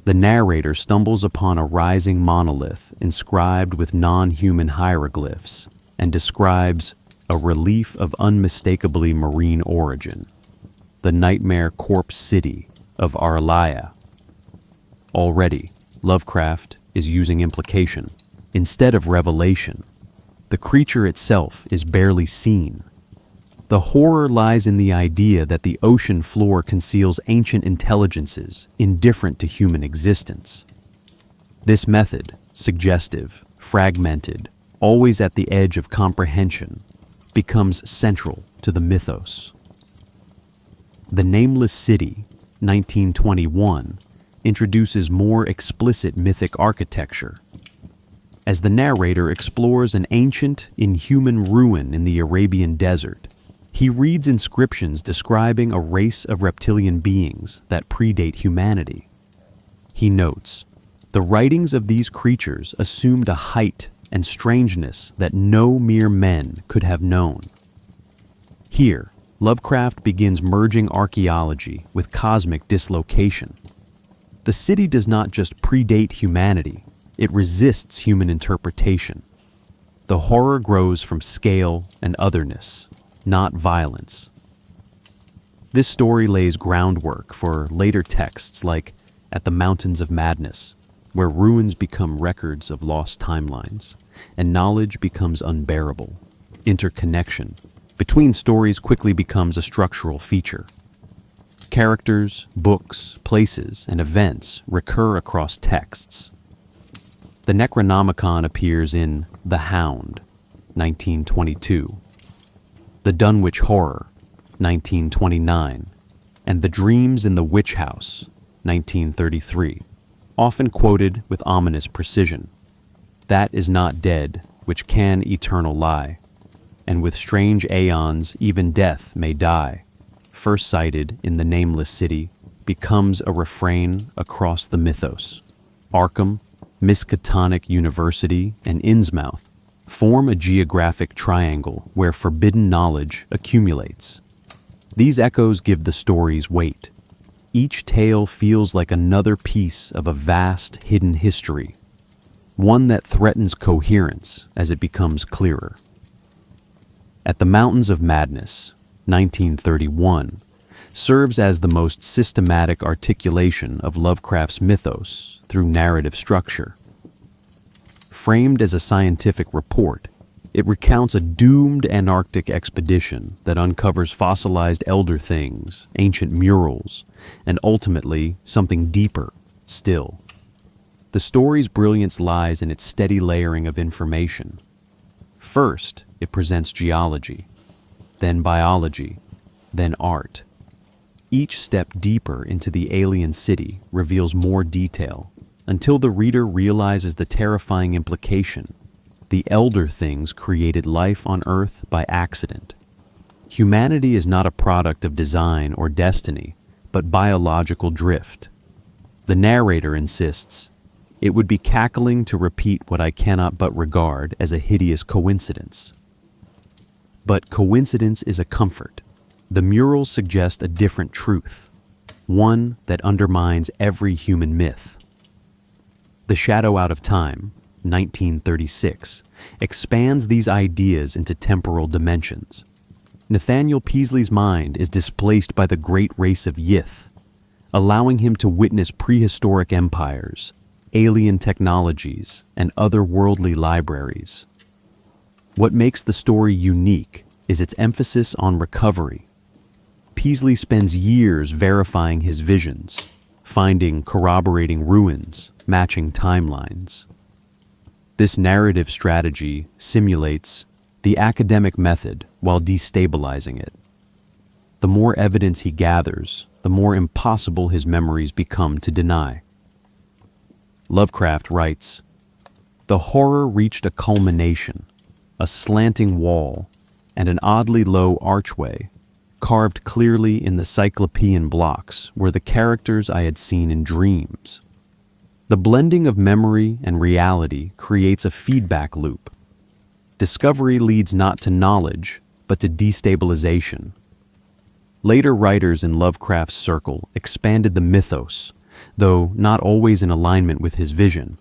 The narrator stumbles upon a rising monolith inscribed with non-human hieroglyphs and describes a relief of unmistakably marine origin, the nightmare corpse city of Arlaia. Already, Lovecraft is using implication instead of revelation. The creature itself is barely seen. The horror lies in the idea that the ocean floor conceals ancient intelligences indifferent to human existence. This method, suggestive, fragmented, always at the edge of comprehension, becomes central to the mythos. The Nameless City, 1921, introduces more explicit mythic architecture. As the narrator explores an ancient, inhuman ruin in the Arabian desert, he reads inscriptions describing a race of reptilian beings that predate humanity. He notes, the writings of these creatures assumed a height and strangeness that no mere men could have known. Here, Lovecraft begins merging archaeology with cosmic dislocation. The city does not just predate humanity, it resists human interpretation. The horror grows from scale and otherness, not violence. This story lays groundwork for later texts like At the Mountains of Madness, where ruins become records of lost timelines, and knowledge becomes unbearable. Interconnection between stories quickly becomes a structural feature. Characters, books, places, and events recur across texts. The Necronomicon appears in The Hound, 1922, The Dunwich Horror, 1929, and The Dreams in the Witch House, 1933, often quoted with ominous precision. That is not dead, which can eternal lie, and with strange aeons even death may die, first cited in The Nameless City, becomes a refrain across the mythos. Arkham, Miskatonic University, and Innsmouth form a geographic triangle where forbidden knowledge accumulates. These echoes give the stories weight. Each tale feels like another piece of a vast hidden history, one that threatens coherence as it becomes clearer. At the Mountains of Madness, 1931, serves as the most systematic articulation of Lovecraft's mythos through narrative structure. Framed as a scientific report, it recounts a doomed Antarctic expedition that uncovers fossilized elder things, ancient murals, and ultimately something deeper still. The story's brilliance lies in its steady layering of information. First, it presents geology, then biology, then art. Each step deeper into the alien city reveals more detail, until the reader realizes the terrifying implication. The elder things created life on Earth by accident. Humanity is not a product of design or destiny, but biological drift. The narrator insists, "It would be cackling to repeat what I cannot but regard as a hideous coincidence." But coincidence is a comfort. The murals suggest a different truth, one that undermines every human myth. The Shadow Out of Time, 1936, expands these ideas into temporal dimensions. Nathaniel Peasley's mind is displaced by the great race of Yith, allowing him to witness prehistoric empires, alien technologies, and otherworldly libraries. What makes the story unique is its emphasis on recovery. Peasley spends years verifying his visions, finding corroborating ruins, matching timelines. This narrative strategy simulates the academic method while destabilizing it. The more evidence he gathers, the more impossible his memories become to deny. Lovecraft writes, "The horror reached a culmination, a slanting wall, and an oddly low archway, carved clearly in the cyclopean blocks were the characters I had seen in dreams. The blending of memory and reality creates a feedback loop. Discovery leads not to knowledge, but to destabilization." Later writers in Lovecraft's circle expanded the mythos, though not always in alignment with his vision.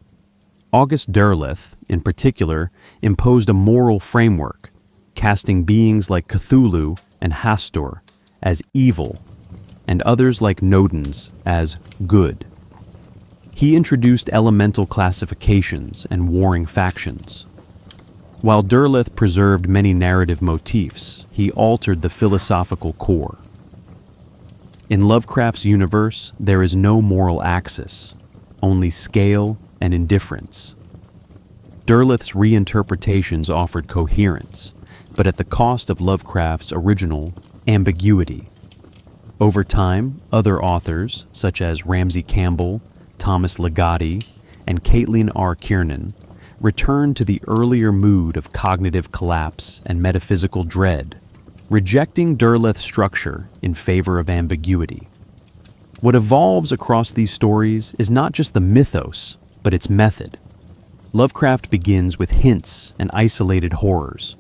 August Derleth, in particular, imposed a moral framework, casting beings like Cthulhu and Hastur as evil, and others like Nodens as good. He introduced elemental classifications and warring factions. While Derleth preserved many narrative motifs, he altered the philosophical core. In Lovecraft's universe, there is no moral axis, only scale and indifference. Derleth's reinterpretations offered coherence, but at the cost of Lovecraft's original ambiguity. Over time, other authors, such as Ramsey Campbell, Thomas Ligotti, and Caitlin R. Kiernan, returned to the earlier mood of cognitive collapse and metaphysical dread, rejecting Derleth's structure in favor of ambiguity. What evolves across these stories is not just the mythos, but its method. Lovecraft begins with hints and isolated horrors.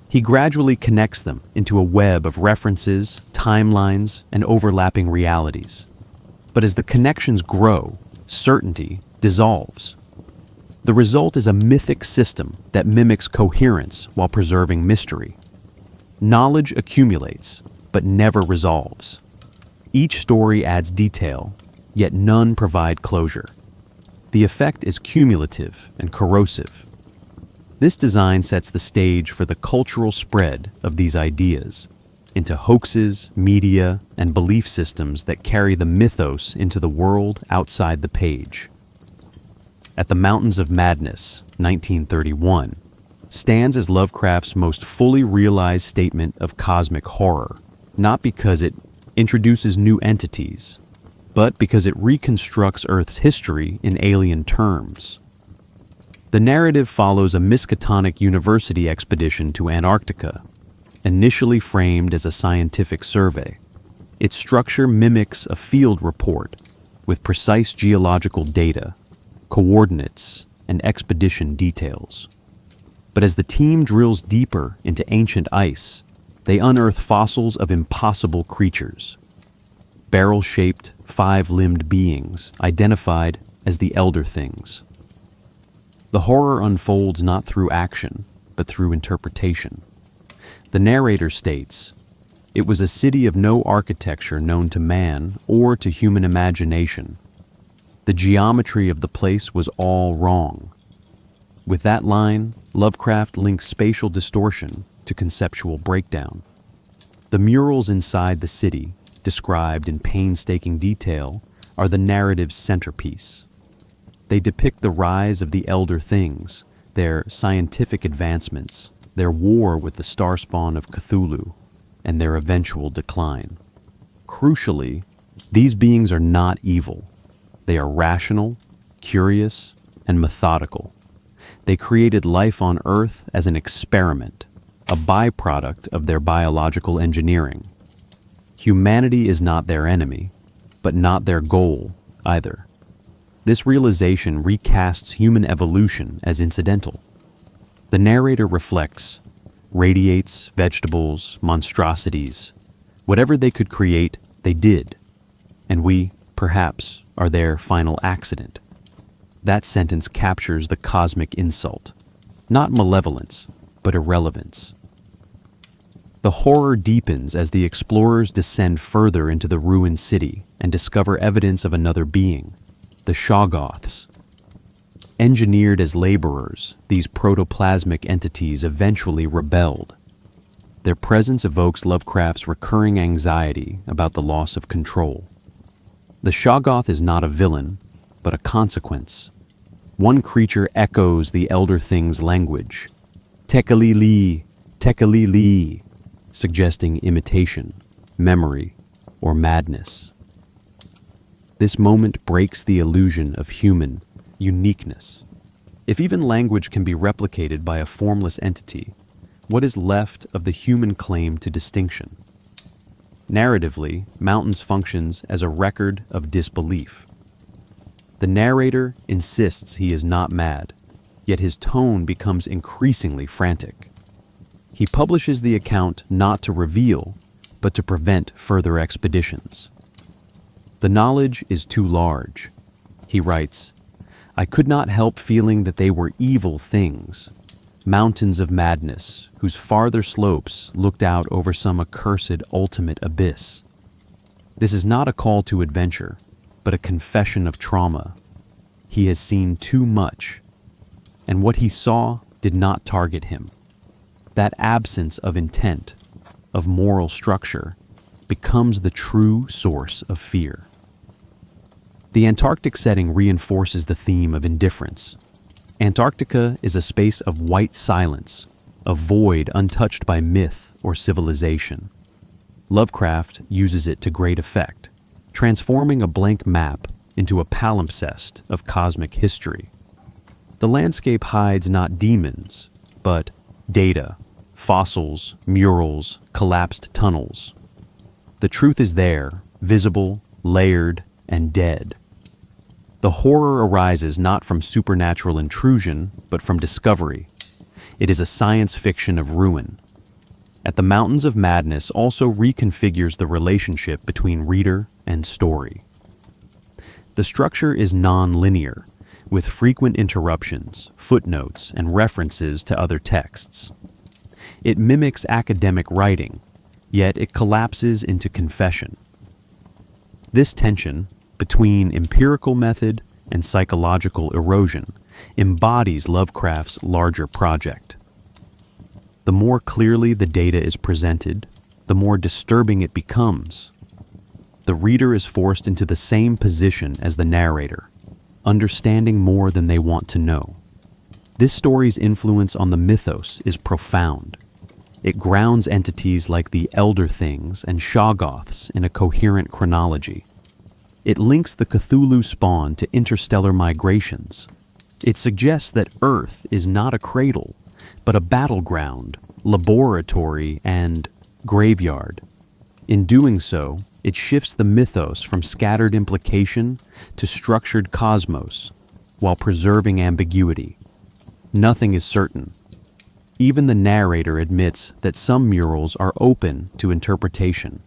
He gradually connects them into a web of references, timelines, and overlapping realities. But as the connections grow, certainty dissolves. The result is a mythic system that mimics coherence while preserving mystery. Knowledge accumulates, but never resolves. Each story adds detail, yet none provide closure. The effect is cumulative and corrosive. This design sets the stage for the cultural spread of these ideas into hoaxes, media, and belief systems that carry the mythos into the world outside the page. At the Mountains of Madness, 1931, stands as Lovecraft's most fully realized statement of cosmic horror, not because it introduces new entities, but because it reconstructs Earth's history in alien terms. The narrative follows a Miskatonic University expedition to Antarctica, initially framed as a scientific survey. Its structure mimics a field report with precise geological data, coordinates, and expedition details. But as the team drills deeper into ancient ice, they unearth fossils of impossible creatures. Barrel-shaped, five-limbed beings identified as the Elder Things. The horror unfolds not through action, but through interpretation. The narrator states, "It was a city of no architecture known to man or to human imagination. The geometry of the place was all wrong." With that line, Lovecraft links spatial distortion to conceptual breakdown. The murals inside the city, described in painstaking detail, are the narrative's centerpiece. They depict the rise of the Elder Things, their scientific advancements, their war with the starspawn of Cthulhu, and their eventual decline. Crucially, these beings are not evil. They are rational, curious, and methodical. They created life on Earth as an experiment, a byproduct of their biological engineering. Humanity is not their enemy, but not their goal either. This realization recasts human evolution as incidental. The narrator reflects, radiates vegetables, monstrosities. Whatever they could create, they did. And we, perhaps, are their final accident. That sentence captures the cosmic insult. Not malevolence, but irrelevance. The horror deepens as the explorers descend further into the ruined city and discover evidence of another being, the Shoggoths. Engineered as laborers, these protoplasmic entities eventually rebelled. Their presence evokes Lovecraft's recurring anxiety about the loss of control. The Shoggoth is not a villain, but a consequence. One creature echoes the Elder Thing's language, Tekalili, Tekalili, suggesting imitation, memory, or madness. This moment breaks the illusion of human uniqueness. If even language can be replicated by a formless entity, what is left of the human claim to distinction? Narratively, Mountains functions as a record of disbelief. The narrator insists he is not mad, yet his tone becomes increasingly frantic. He publishes the account not to reveal, but to prevent further expeditions. The knowledge is too large. He writes, "I could not help feeling that they were evil things, mountains of madness, whose farther slopes looked out over some accursed ultimate abyss." This is not a call to adventure, but a confession of trauma. He has seen too much, and what he saw did not target him. That absence of intent, of moral structure, becomes the true source of fear. The Antarctic setting reinforces the theme of indifference. Antarctica is a space of white silence, a void untouched by myth or civilization. Lovecraft uses it to great effect, transforming a blank map into a palimpsest of cosmic history. The landscape hides not demons, but data, fossils, murals, collapsed tunnels. The truth is there, visible, layered, and dead. The horror arises not from supernatural intrusion, but from discovery. It is a science fiction of ruin. At the Mountains of Madness also reconfigures the relationship between reader and story. The structure is non-linear, with frequent interruptions, footnotes, and references to other texts. It mimics academic writing, yet it collapses into confession. This tension between empirical method and psychological erosion embodies Lovecraft's larger project. The more clearly the data is presented, the more disturbing it becomes. The reader is forced into the same position as the narrator, understanding more than they want to know. This story's influence on the mythos is profound. It grounds entities like the Elder Things and Shoggoths in a coherent chronology. It links the Cthulhu spawn to interstellar migrations. It suggests that Earth is not a cradle, but a battleground, laboratory, and graveyard. In doing so, it shifts the mythos from scattered implication to structured cosmos, while preserving ambiguity. Nothing is certain. Even the narrator admits that some murals are open to interpretation.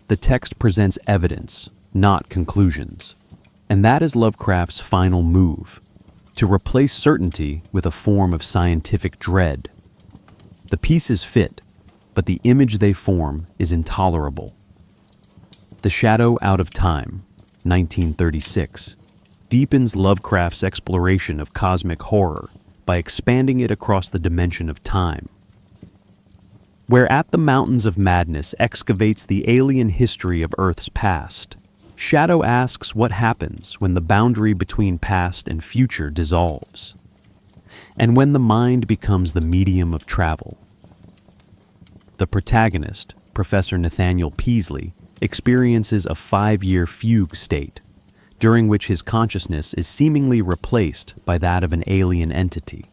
The text presents evidence, not conclusions. And that is Lovecraft's final move, to replace certainty with a form of scientific dread. The pieces fit, but the image they form is intolerable. The Shadow Out of Time, 1936, deepens Lovecraft's exploration of cosmic horror by expanding it across the dimension of time. Where At the Mountains of Madness excavates the alien history of Earth's past, Shadow asks what happens when the boundary between past and future dissolves, and when the mind becomes the medium of travel. The protagonist, Professor Nathaniel Peaslee, experiences a 5-year fugue state, during which his consciousness is seemingly replaced by that of an alien entity.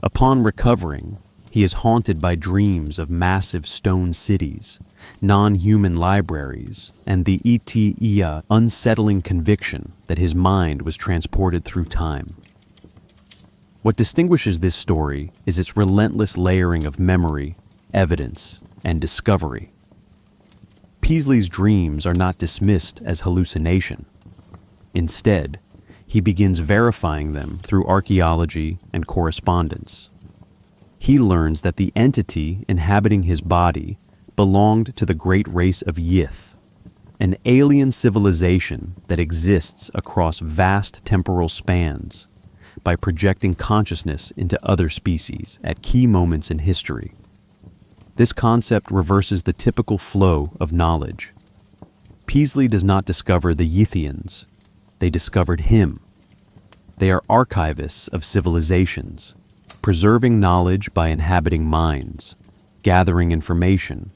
Upon recovering, he is haunted by dreams of massive stone cities, non-human libraries, and the unsettling conviction that his mind was transported through time. What distinguishes this story is its relentless layering of memory, evidence, and discovery. Peaslee's dreams are not dismissed as hallucination. Instead, he begins verifying them through archaeology and correspondence. He learns that the entity inhabiting his body belonged to the great race of Yith, an alien civilization that exists across vast temporal spans by projecting consciousness into other species at key moments in history. This concept reverses the typical flow of knowledge. Peaslee does not discover the Yithians. They discovered him. They are archivists of civilizations, preserving knowledge by inhabiting minds, gathering information,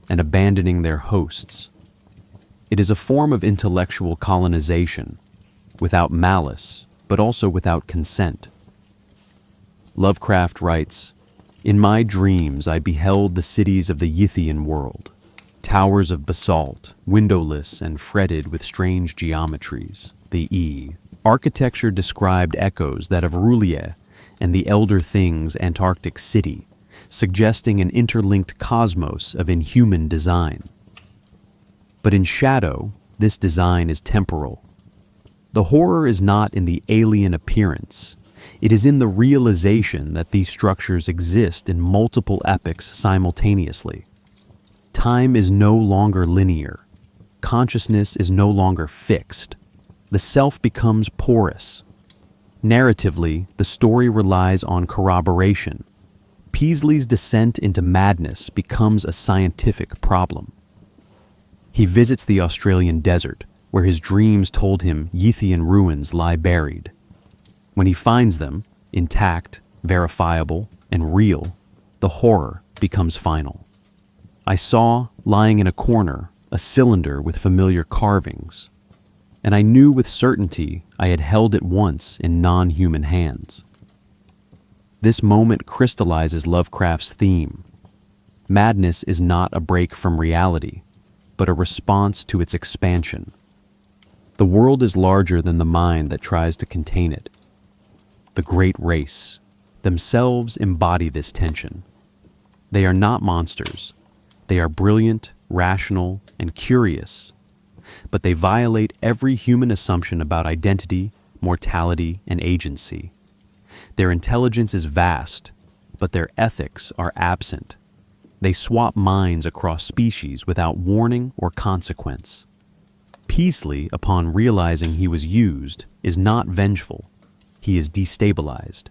and abandoning their hosts. It is a form of intellectual colonization, without malice, but also without consent. Lovecraft writes, "In my dreams I beheld the cities of the Yithian world, towers of basalt, windowless and fretted with strange geometries, architecture described echoes that of Roulier and the Elder Things Antarctic city, suggesting an interlinked cosmos of inhuman design. But in Shadow, this design is temporal. The horror is not in the alien appearance. It is in the realization that these structures exist in multiple epochs simultaneously. Time is no longer linear. Consciousness is no longer fixed. The self becomes porous. Narratively, the story relies on corroboration. Peaslee's descent into madness becomes a scientific problem. He visits the Australian desert, where his dreams told him Yithian ruins lie buried. When he finds them, intact, verifiable, and real, the horror becomes final. I saw, lying in a corner, a cylinder with familiar carvings, and I knew with certainty I had held it once in non-human hands. This moment crystallizes Lovecraft's theme. Madness is not a break from reality, but a response to its expansion. The world is larger than the mind that tries to contain it. The great race themselves embody this tension. They are not monsters. They are brilliant, rational, and curious, but they violate every human assumption about identity, mortality, and agency. Their intelligence is vast, but their ethics are absent. They swap minds across species without warning or consequence. Peaslee, upon realizing he was used, is not vengeful. He is destabilized.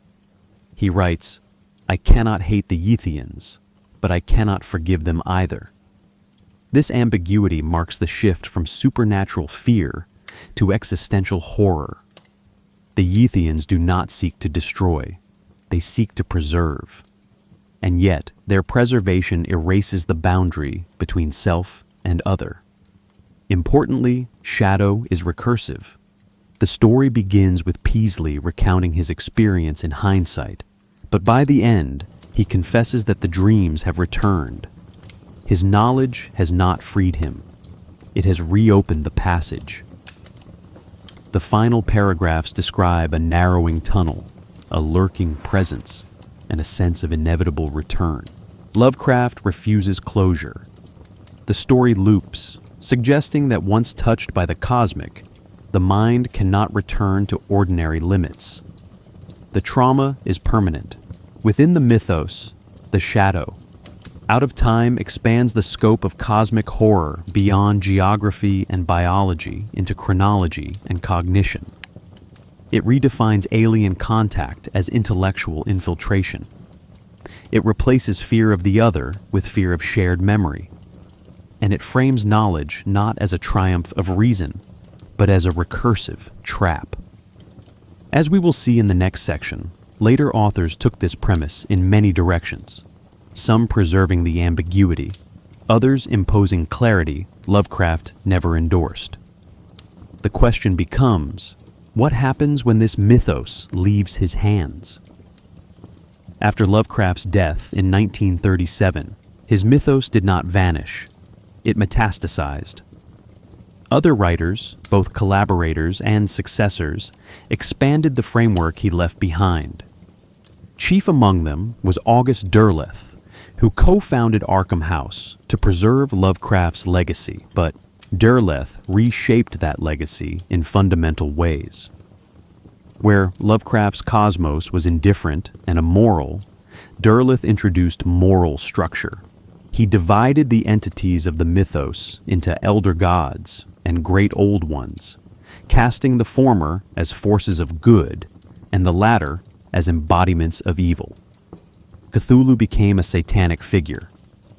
He writes, "I cannot hate the Yithians, but I cannot forgive them either." This ambiguity marks the shift from supernatural fear to existential horror. The Yithians do not seek to destroy, they seek to preserve. And yet, their preservation erases the boundary between self and other. Importantly, Shadow is recursive. The story begins with Peaslee recounting his experience in hindsight, but by the end, he confesses that the dreams have returned. His knowledge has not freed him. It has reopened the passage. The final paragraphs describe a narrowing tunnel, a lurking presence, and a sense of inevitable return. Lovecraft refuses closure. The story loops, suggesting that once touched by the cosmic, the mind cannot return to ordinary limits. The trauma is permanent. Within the mythos, the shadow, out of time, expands the scope of cosmic horror beyond geography and biology into chronology and cognition. It redefines alien contact as intellectual infiltration. It replaces fear of the other with fear of shared memory. And it frames knowledge not as a triumph of reason, but as a recursive trap. As we will see in the next section, later authors took this premise in many directions, some preserving the ambiguity, others imposing clarity Lovecraft never endorsed. The question becomes, what happens when this mythos leaves his hands? After Lovecraft's death in 1937, his mythos did not vanish. It metastasized. Other writers, both collaborators and successors, expanded the framework he left behind. Chief among them was August Derleth, who co-founded Arkham House to preserve Lovecraft's legacy, but Derleth reshaped that legacy in fundamental ways. Where Lovecraft's cosmos was indifferent and immoral, Derleth introduced moral structure. He divided the entities of the mythos into elder gods and great old ones, casting the former as forces of good and the latter as embodiments of evil. Cthulhu became a satanic figure.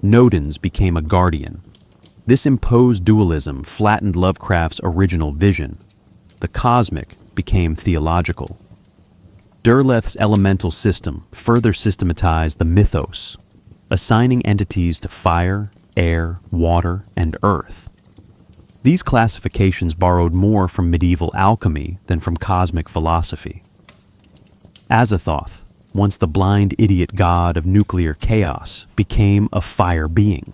Nodens became a guardian. This imposed dualism flattened Lovecraft's original vision. The cosmic became theological. Derleth's elemental system further systematized the mythos, assigning entities to fire, air, water, and earth. These classifications borrowed more from medieval alchemy than from cosmic philosophy. Azathoth, once the blind idiot god of nuclear chaos, became a fire being.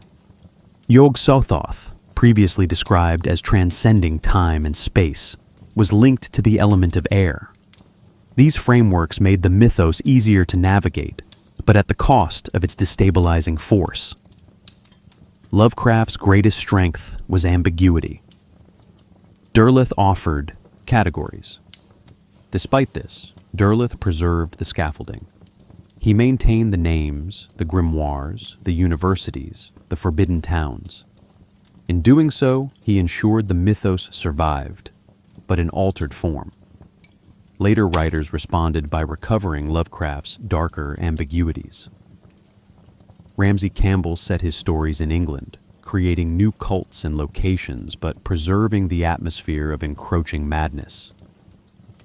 Yog-Sothoth, previously described as transcending time and space, was linked to the element of air. These frameworks made the mythos easier to navigate, but at the cost of its destabilizing force. Lovecraft's greatest strength was ambiguity. Derleth offered categories. Despite this, Derleth preserved the scaffolding. He maintained the names, the grimoires, the universities, the forbidden towns. In doing so, he ensured the mythos survived, but in altered form. Later writers responded by recovering Lovecraft's darker ambiguities. Ramsey Campbell set his stories in England, creating new cults and locations but preserving the atmosphere of encroaching madness.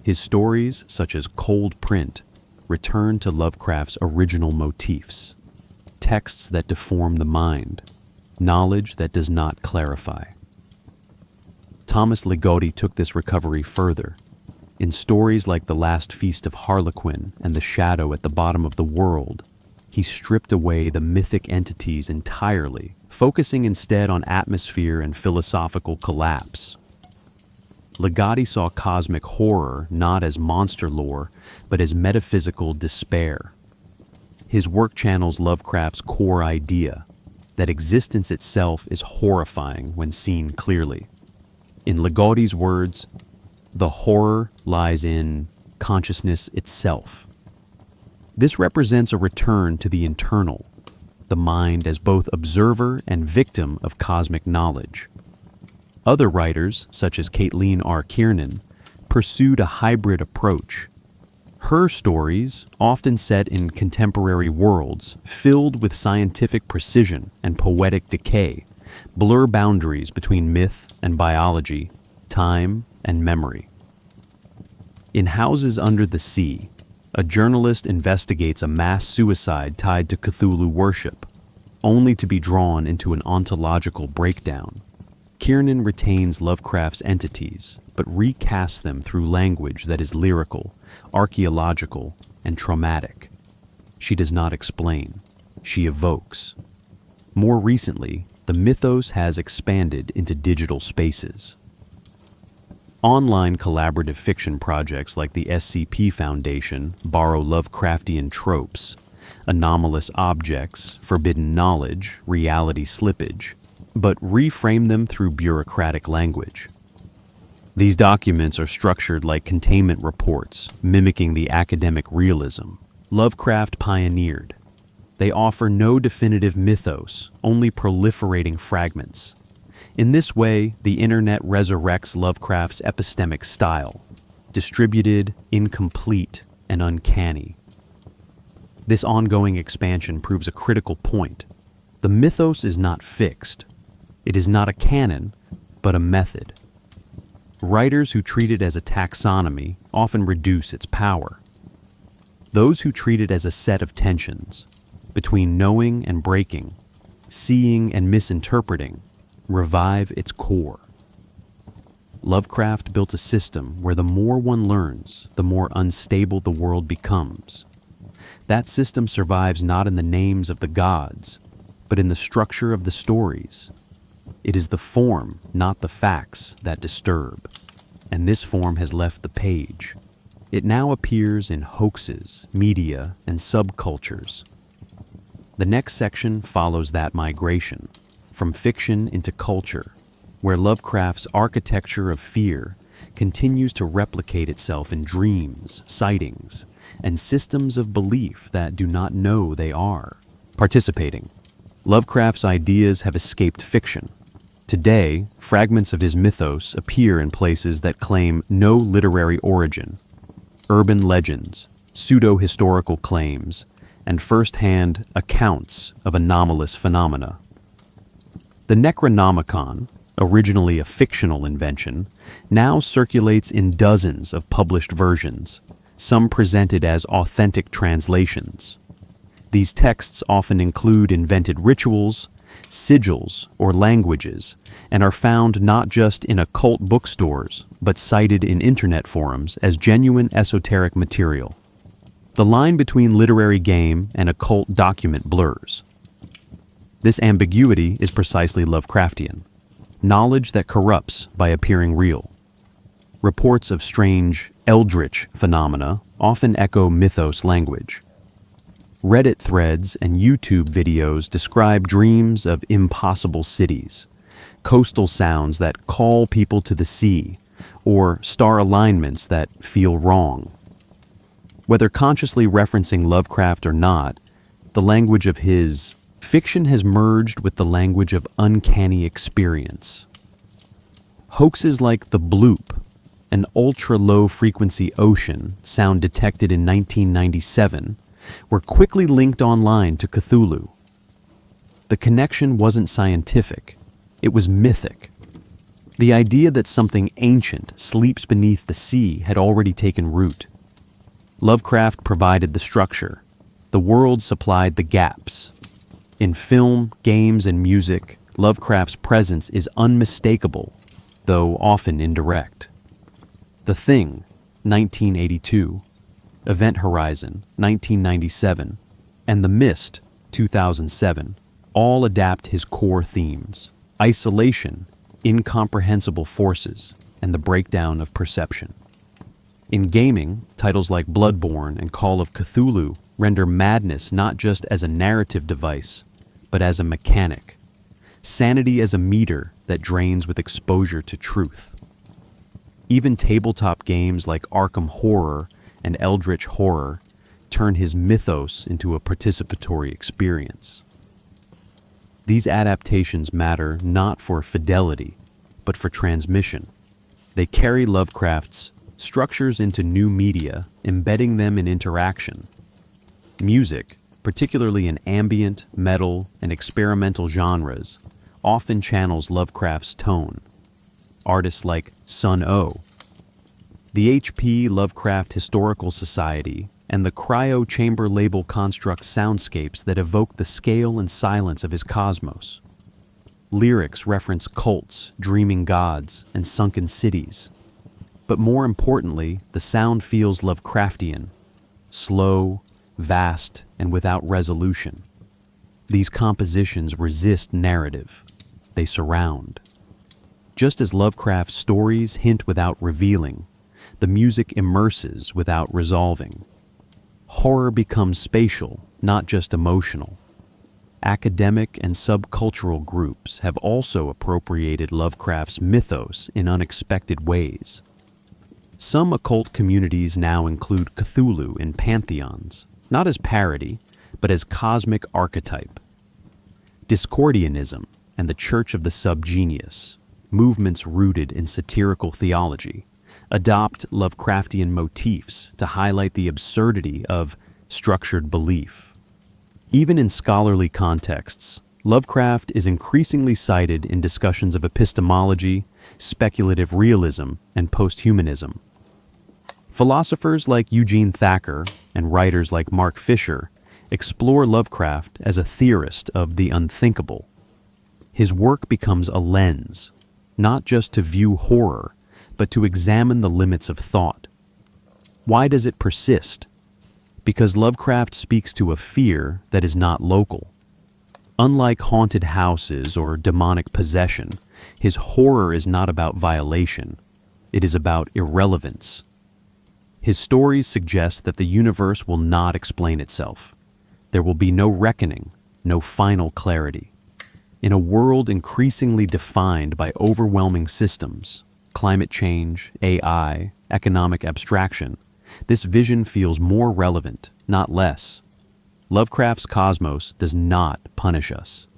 His stories, such as Cold Print, return to Lovecraft's original motifs, texts that deform the mind, knowledge that does not clarify. Thomas Ligotti took this recovery further. In stories like The Last Feast of Harlequin and The Shadow at the Bottom of the World, he stripped away the mythic entities entirely, focusing instead on atmosphere and philosophical collapse. Ligotti saw cosmic horror not as monster lore, but as metaphysical despair. His work channels Lovecraft's core idea, that existence itself is horrifying when seen clearly. In Ligotti's words, the horror lies in consciousness itself. This represents a return to the internal, the mind as both observer and victim of cosmic knowledge. Other writers, such as Caitlin R. Kiernan, pursued a hybrid approach. Her stories, often set in contemporary worlds filled with scientific precision and poetic decay, blur boundaries between myth and biology, time and memory. In Houses Under the Sea, a journalist investigates a mass suicide tied to Cthulhu worship, only to be drawn into an ontological breakdown. Kiernan retains Lovecraft's entities, but recasts them through language that is lyrical, archaeological, and traumatic. She does not explain, she evokes. More recently, the mythos has expanded into digital spaces. Online collaborative fiction projects like the SCP Foundation borrow Lovecraftian tropes, anomalous objects, forbidden knowledge, reality slippage, but reframe them through bureaucratic language. These documents are structured like containment reports, mimicking the academic realism Lovecraft pioneered. They offer no definitive mythos, only proliferating fragments. In this way, the internet resurrects Lovecraft's epistemic style, distributed, incomplete, and uncanny. This ongoing expansion proves a critical point. The mythos is not fixed. It is not a canon, but a method. Writers who treat it as a taxonomy often reduce its power. Those who treat it as a set of tensions, between knowing and breaking, seeing and misinterpreting, revive its core. Lovecraft built a system where the more one learns, the more unstable the world becomes. That system survives not in the names of the gods, but in the structure of the stories. It is the form, not the facts, that disturb. And this form has left the page. It now appears in hoaxes, media, and subcultures. The next section follows that migration, from fiction into culture, where Lovecraft's architecture of fear continues to replicate itself in dreams, sightings, and systems of belief that do not know they are participating. Lovecraft's ideas have escaped fiction. Today, fragments of his mythos appear in places that claim no literary origin. Urban legends, pseudo-historical claims, and first-hand accounts of anomalous phenomena. The Necronomicon, originally a fictional invention, now circulates in dozens of published versions, some presented as authentic translations. These texts often include invented rituals, sigils, or languages, and are found not just in occult bookstores, but cited in internet forums as genuine esoteric material. The line between literary game and occult document blurs. This ambiguity is precisely Lovecraftian, knowledge that corrupts by appearing real. Reports of strange, eldritch phenomena often echo mythos language. Reddit threads and YouTube videos describe dreams of impossible cities, coastal sounds that call people to the sea, or star alignments that feel wrong. Whether consciously referencing Lovecraft or not, the language of his fiction has merged with the language of uncanny experience. Hoaxes like the bloop, an ultra-low-frequency ocean sound detected in 1997, were quickly linked online to Cthulhu. The connection wasn't scientific, it was mythic. The idea that something ancient sleeps beneath the sea had already taken root. Lovecraft provided the structure. The world supplied the gaps. In film, games, and music, Lovecraft's presence is unmistakable, though often indirect. The Thing, 1982, Event Horizon, 1997, and The Mist, 2007, all adapt his core themes: isolation, incomprehensible forces, and the breakdown of perception. In gaming, titles like Bloodborne and Call of Cthulhu render madness not just as a narrative device, but as a mechanic. Sanity as a meter that drains with exposure to truth. Even tabletop games like Arkham Horror and Eldritch Horror turn his mythos into a participatory experience. These adaptations matter not for fidelity, but for transmission. They carry Lovecraft's structures into new media, embedding them in interaction. Music, particularly in ambient, metal, and experimental genres, often channels Lovecraft's tone. Artists like Sun O, the H.P. Lovecraft Historical Society, and the Cryo Chamber label construct soundscapes that evoke the scale and silence of his cosmos. Lyrics reference cults, dreaming gods, and sunken cities. But more importantly, the sound feels Lovecraftian, slow, vast, and without resolution. These compositions resist narrative. They surround. Just as Lovecraft's stories hint without revealing, the music immerses without resolving. Horror becomes spatial, not just emotional. Academic and subcultural groups have also appropriated Lovecraft's mythos in unexpected ways. Some occult communities now include Cthulhu in pantheons, not as parody, but as cosmic archetype. Discordianism and the Church of the Subgenius, movements rooted in satirical theology, adopt Lovecraftian motifs to highlight the absurdity of structured belief. Even in scholarly contexts, Lovecraft is increasingly cited in discussions of epistemology, speculative realism, and posthumanism. Philosophers like Eugene Thacker and writers like Mark Fisher explore Lovecraft as a theorist of the unthinkable. His work becomes a lens, not just to view horror, but to examine the limits of thought. Why does it persist? Because Lovecraft speaks to a fear that is not local. Unlike haunted houses or demonic possession, his horror is not about violation. It is about irrelevance. His stories suggest that the universe will not explain itself. There will be no reckoning, no final clarity. In a world increasingly defined by overwhelming systems, climate change, AI, economic abstraction, this vision feels more relevant, not less. Lovecraft's cosmos does not punish us.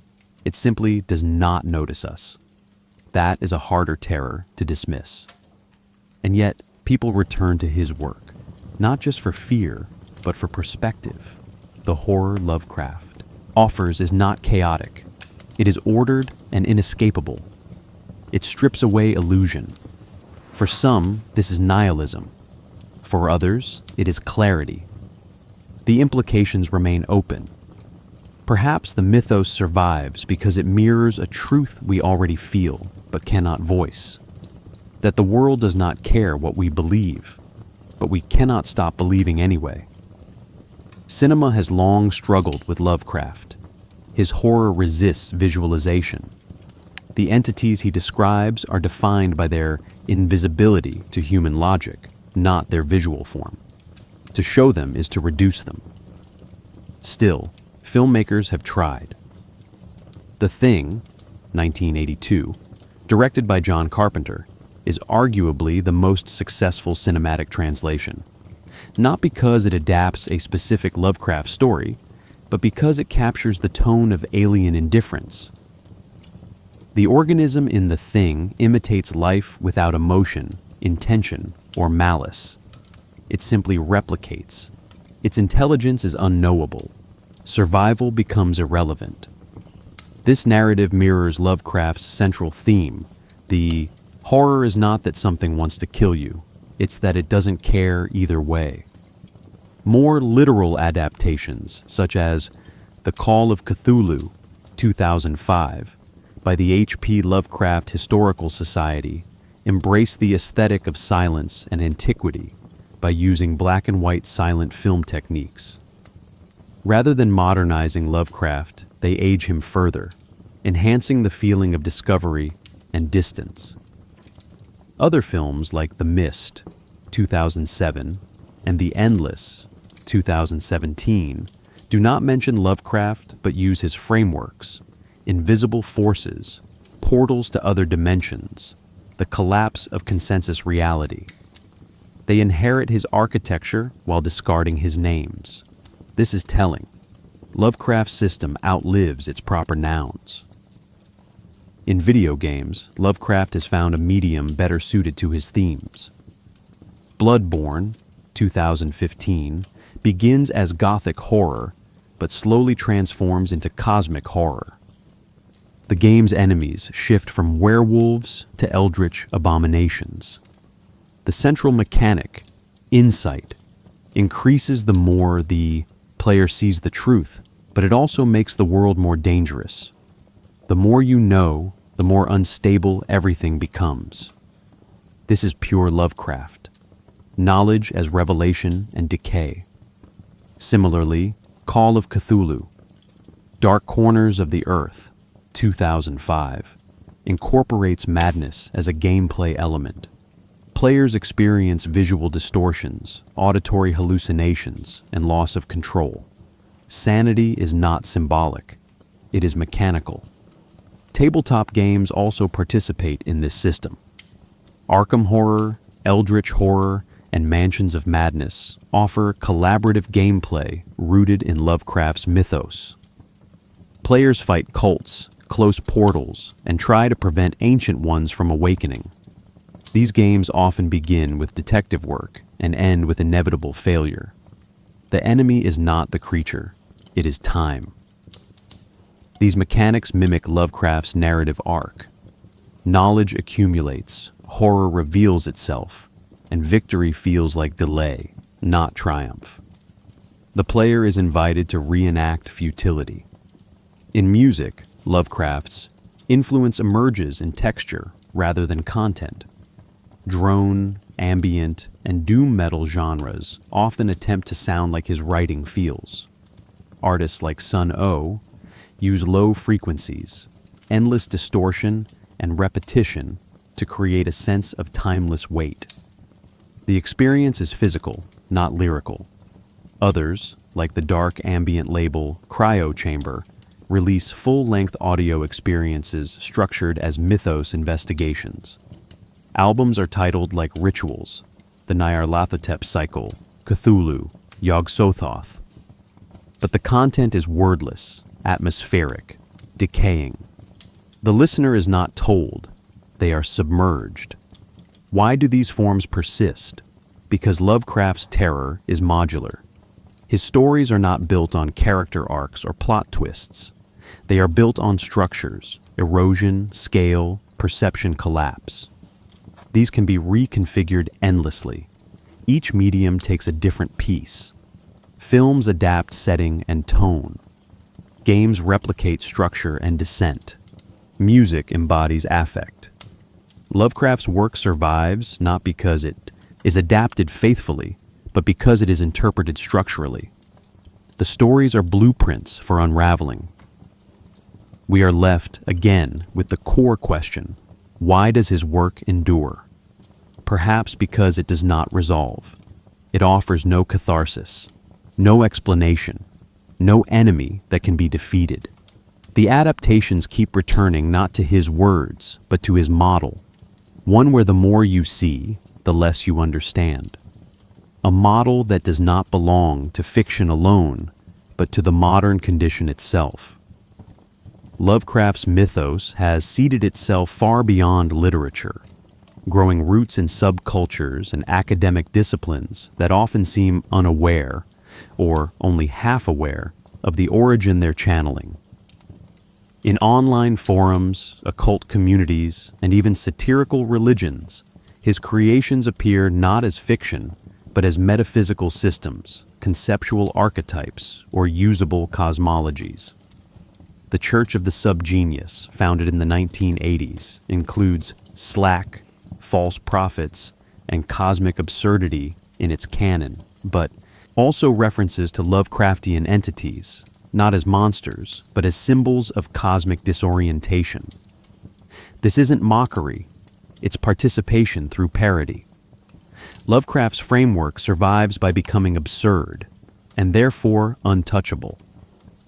It simply does not notice us. That is a harder terror to dismiss. And yet, people return to his work, not just for fear, but for perspective. The horror Lovecraft offers is not chaotic. It is ordered and inescapable. It strips away illusion. For some, this is nihilism. For others, it is clarity. The implications remain open. Perhaps the mythos survives because it mirrors a truth we already feel but cannot voice. That the world does not care what we believe, but we cannot stop believing anyway. Cinema has long struggled with Lovecraft. His horror resists visualization. The entities he describes are defined by their invisibility to human logic, not their visual form. To show them is to reduce them. Still, filmmakers have tried. The Thing, 1982, directed by John Carpenter, is arguably the most successful cinematic translation. Not because it adapts a specific Lovecraft story, but because it captures the tone of alien indifference. The organism in The Thing imitates life without emotion, intention, or malice. It simply replicates. Its intelligence is unknowable. Survival becomes irrelevant. This narrative mirrors Lovecraft's central theme. The horror is not that something wants to kill you. It's that it doesn't care either way. More literal adaptations, such as The Call of Cthulhu, 2005, by the H.P. Lovecraft Historical Society, embrace the aesthetic of silence and antiquity by using black and white silent film techniques. Rather than modernizing Lovecraft, they age him further, enhancing the feeling of discovery and distance. Other films like The Mist, 2007, and The Endless, 2017, do not mention Lovecraft but use his frameworks, invisible forces, portals to other dimensions, the collapse of consensus reality. They inherit his architecture while discarding his names. This is telling. Lovecraft's system outlives its proper nouns. In video games, Lovecraft has found a medium better suited to his themes. Bloodborne, 2015, begins as gothic horror, but slowly transforms into cosmic horror. The game's enemies shift from werewolves to eldritch abominations. The central mechanic, insight, increases the more the player sees the truth, but it also makes the world more dangerous. The more you know, the more unstable everything becomes. This is pure Lovecraft. Knowledge as revelation and decay. Similarly, Call of Cthulhu, Dark Corners of the Earth, 2005, incorporates madness as a gameplay element. Players experience visual distortions, auditory hallucinations, and loss of control. Sanity is not symbolic, it is mechanical. Tabletop games also participate in this system. Arkham Horror, Eldritch Horror, and Mansions of Madness offer collaborative gameplay rooted in Lovecraft's mythos. Players fight cults, close portals, and try to prevent ancient ones from awakening. These games often begin with detective work and end with inevitable failure. The enemy is not the creature, it is time. These mechanics mimic Lovecraft's narrative arc. Knowledge accumulates, horror reveals itself, and victory feels like delay, not triumph. The player is invited to reenact futility. In music, Lovecraft's influence emerges in texture rather than content. Drone, ambient, and doom metal genres often attempt to sound like his writing feels. Artists like Sun O use low frequencies, endless distortion, and repetition to create a sense of timeless weight. The experience is physical, not lyrical. Others, like the dark ambient label Cryo Chamber, release full-length audio experiences structured as mythos investigations. Albums are titled like rituals, the Nyarlathotep cycle, Cthulhu, Yog-Sothoth. But the content is wordless, atmospheric, decaying. The listener is not told, they are submerged. Why do these forms persist? Because Lovecraft's terror is modular. His stories are not built on character arcs or plot twists. They are built on structures, erosion, scale, perception collapse. These can be reconfigured endlessly. Each medium takes a different piece. Films adapt setting and tone. Games replicate structure and descent. Music embodies affect. Lovecraft's work survives not because it is adapted faithfully, but because it is interpreted structurally. The stories are blueprints for unraveling. We are left, again, with the core question: why does his work endure? Perhaps because it does not resolve. It offers no catharsis, no explanation, no enemy that can be defeated. The adaptations keep returning not to his words, but to his model, one where the more you see, the less you understand. A model that does not belong to fiction alone, but to the modern condition itself. Lovecraft's mythos has seeded itself far beyond literature, growing roots in subcultures and academic disciplines that often seem unaware, or only half aware, of the origin they're channeling. In online forums, occult communities, and even satirical religions, his creations appear not as fiction, but as metaphysical systems, conceptual archetypes, or usable cosmologies. The Church of the Subgenius, founded in the 1980s, includes slack, false prophets, and cosmic absurdity in its canon, but also references to Lovecraftian entities, not as monsters, but as symbols of cosmic disorientation. This isn't mockery, it's participation through parody. Lovecraft's framework survives by becoming absurd, and therefore untouchable.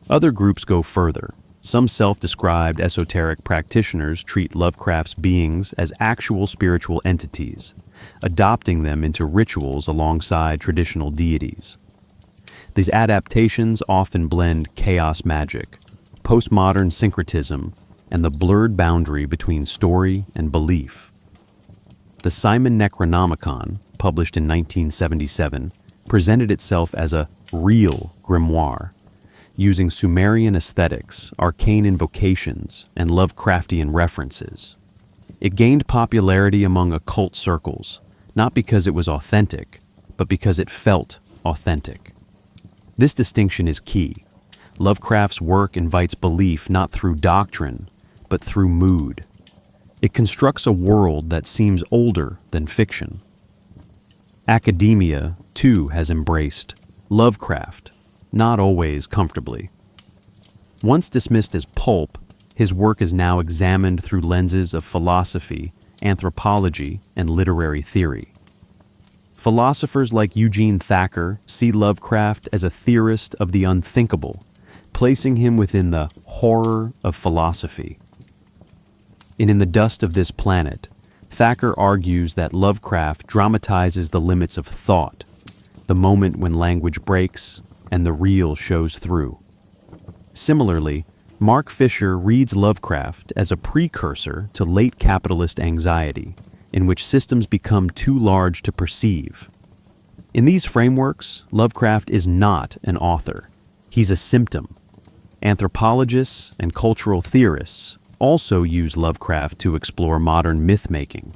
Other groups go further. Some self-described esoteric practitioners treat Lovecraft's beings as actual spiritual entities, adopting them into rituals alongside traditional deities. These adaptations often blend chaos magic, postmodern syncretism, and the blurred boundary between story and belief. The Simon Necronomicon, published in 1977, presented itself as a real grimoire, using Sumerian aesthetics, arcane invocations, and Lovecraftian references. It gained popularity among occult circles, not because it was authentic, but because it felt authentic. This distinction is key. Lovecraft's work invites belief not through doctrine, but through mood. It constructs a world that seems older than fiction. Academia, too, has embraced Lovecraft, not always comfortably. Once dismissed as pulp, His work is now examined through lenses of philosophy, anthropology, and literary theory. Philosophers like Eugene Thacker see Lovecraft as a theorist of the unthinkable, placing him within the horror of philosophy. In the Dust of This Planet, Thacker argues that Lovecraft dramatizes the limits of thought, the moment when language breaks and the real shows through. Similarly, Mark Fisher reads Lovecraft as a precursor to late capitalist anxiety, in which systems become too large to perceive. In these frameworks, Lovecraft is not an author. He's a symptom. Anthropologists and cultural theorists also use Lovecraft to explore modern myth-making.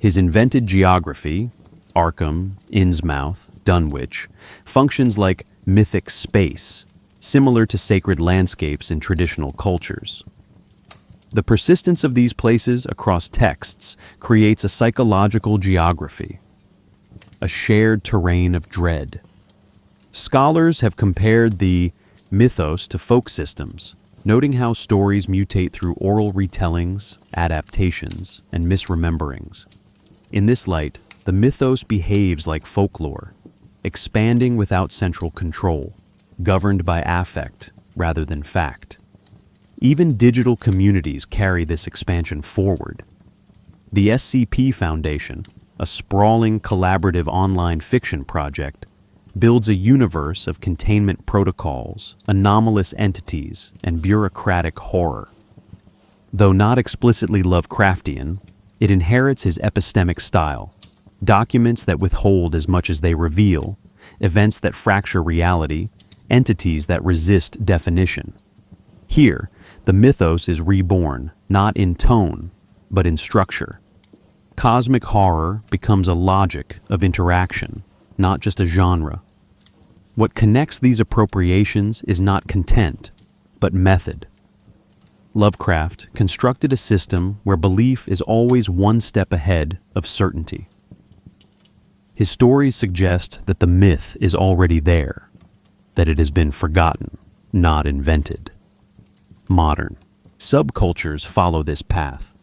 His invented geography, Arkham, Innsmouth, Dunwich, functions like mythic space, similar to sacred landscapes in traditional cultures. The persistence of these places across texts creates a psychological geography, a shared terrain of dread. Scholars have compared the mythos to folk systems, noting how stories mutate through oral retellings, adaptations, and misrememberings. In this light, the mythos behaves like folklore, expanding without central control, governed by affect rather than fact. Even digital communities carry this expansion forward. The SCP Foundation, a sprawling collaborative online fiction project, builds a universe of containment protocols, anomalous entities, and bureaucratic horror. Though not explicitly Lovecraftian, it inherits his epistemic style, documents that withhold as much as they reveal, events that fracture reality, entities that resist definition. Here, the mythos is reborn, not in tone, but in structure. Cosmic horror becomes a logic of interaction, not just a genre. What connects these appropriations is not content, but method. Lovecraft constructed a system where belief is always one step ahead of certainty. His stories suggest that the myth is already there, that it has been forgotten, not invented. Modern subcultures follow this path.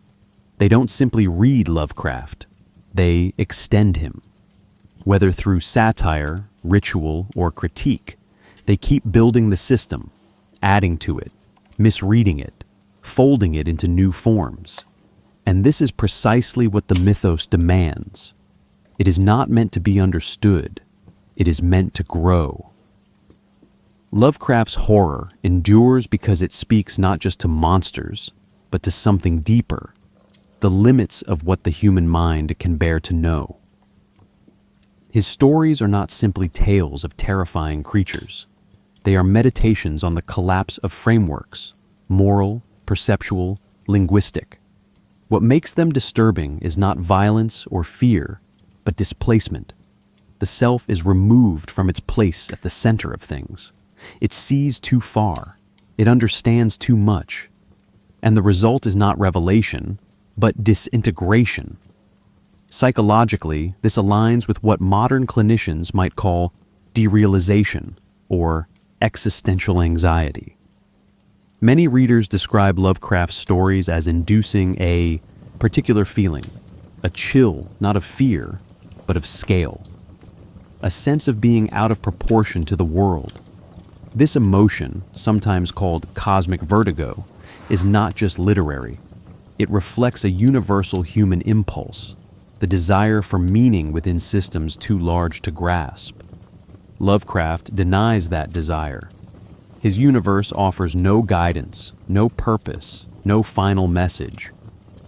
They don't simply read Lovecraft, they extend him. Whether through satire, ritual, or critique, they keep building the system, adding to it, misreading it, folding it into new forms. And this is precisely what the mythos demands. It is not meant to be understood, it is meant to grow. Lovecraft's horror endures because it speaks not just to monsters, but to something deeper, the limits of what the human mind can bear to know. His stories are not simply tales of terrifying creatures. They are meditations on the collapse of frameworks, moral, perceptual, linguistic. What makes them disturbing is not violence or fear, but displacement. The self is removed from its place at the center of things. It sees too far. It understands too much. And the result is not revelation, but disintegration. Psychologically, this aligns with what modern clinicians might call derealization or existential anxiety. Many readers describe Lovecraft's stories as inducing a particular feeling, a chill not of fear, but of scale, a sense of being out of proportion to the world. This emotion, sometimes called cosmic vertigo, is not just literary. It reflects a universal human impulse, the desire for meaning within systems too large to grasp. Lovecraft denies that desire. His universe offers no guidance, no purpose, no final message.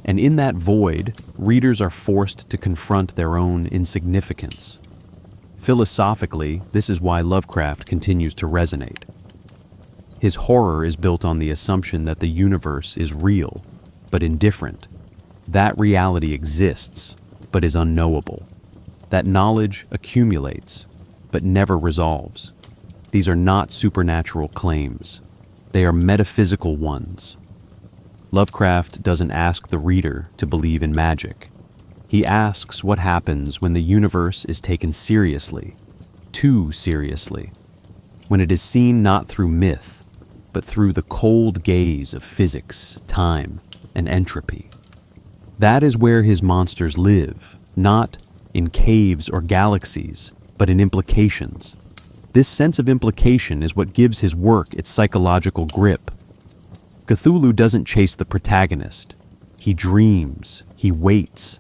And in that void, readers are forced to confront their own insignificance. Philosophically, this is why Lovecraft continues to resonate. His horror is built on the assumption that the universe is real, but indifferent. That reality exists, but is unknowable. That knowledge accumulates, but never resolves. These are not supernatural claims. They are metaphysical ones. Lovecraft doesn't ask the reader to believe in magic. He asks what happens when the universe is taken seriously, too seriously, when it is seen not through myth, but through the cold gaze of physics, time, and entropy. That is where his monsters live, not in caves or galaxies, but in implications. This sense of implication is what gives his work its psychological grip. Cthulhu doesn't chase the protagonist. He dreams, he waits,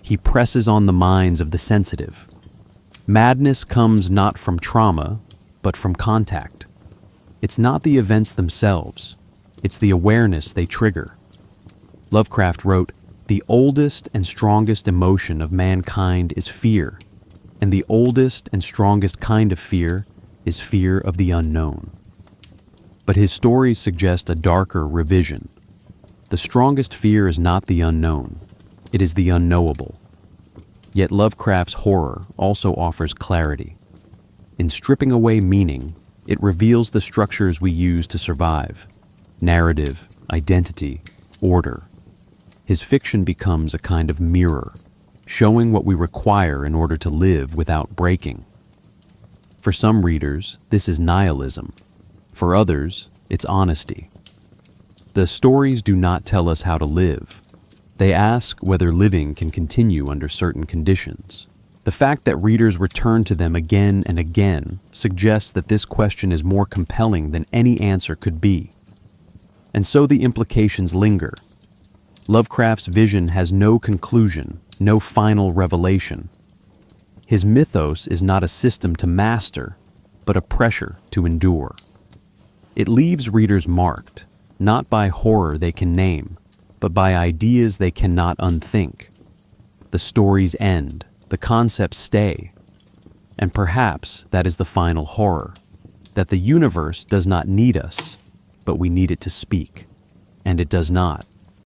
he presses on the minds of the sensitive. Madness comes not from trauma, but from contact. It's not the events themselves, it's the awareness they trigger. Lovecraft wrote, "The oldest and strongest emotion of mankind is fear, and the oldest and strongest kind of fear is fear of the unknown." But his stories suggest a darker revision. The strongest fear is not the unknown, it is the unknowable. Yet Lovecraft's horror also offers clarity. In stripping away meaning, it reveals the structures we use to survive: narrative, identity, order. His fiction becomes a kind of mirror, showing what we require in order to live without breaking. For some readers, this is nihilism. For others, it's honesty. The stories do not tell us how to live. They ask whether living can continue under certain conditions. The fact that readers return to them again and again suggests that this question is more compelling than any answer could be. And so the implications linger. Lovecraft's vision has no conclusion, no final revelation. His mythos is not a system to master, but a pressure to endure. It leaves readers marked, not by horror they can name, but by ideas they cannot unthink. The stories end, the concepts stay, and perhaps that is the final horror, that the universe does not need us, but we need it to speak, and it does not.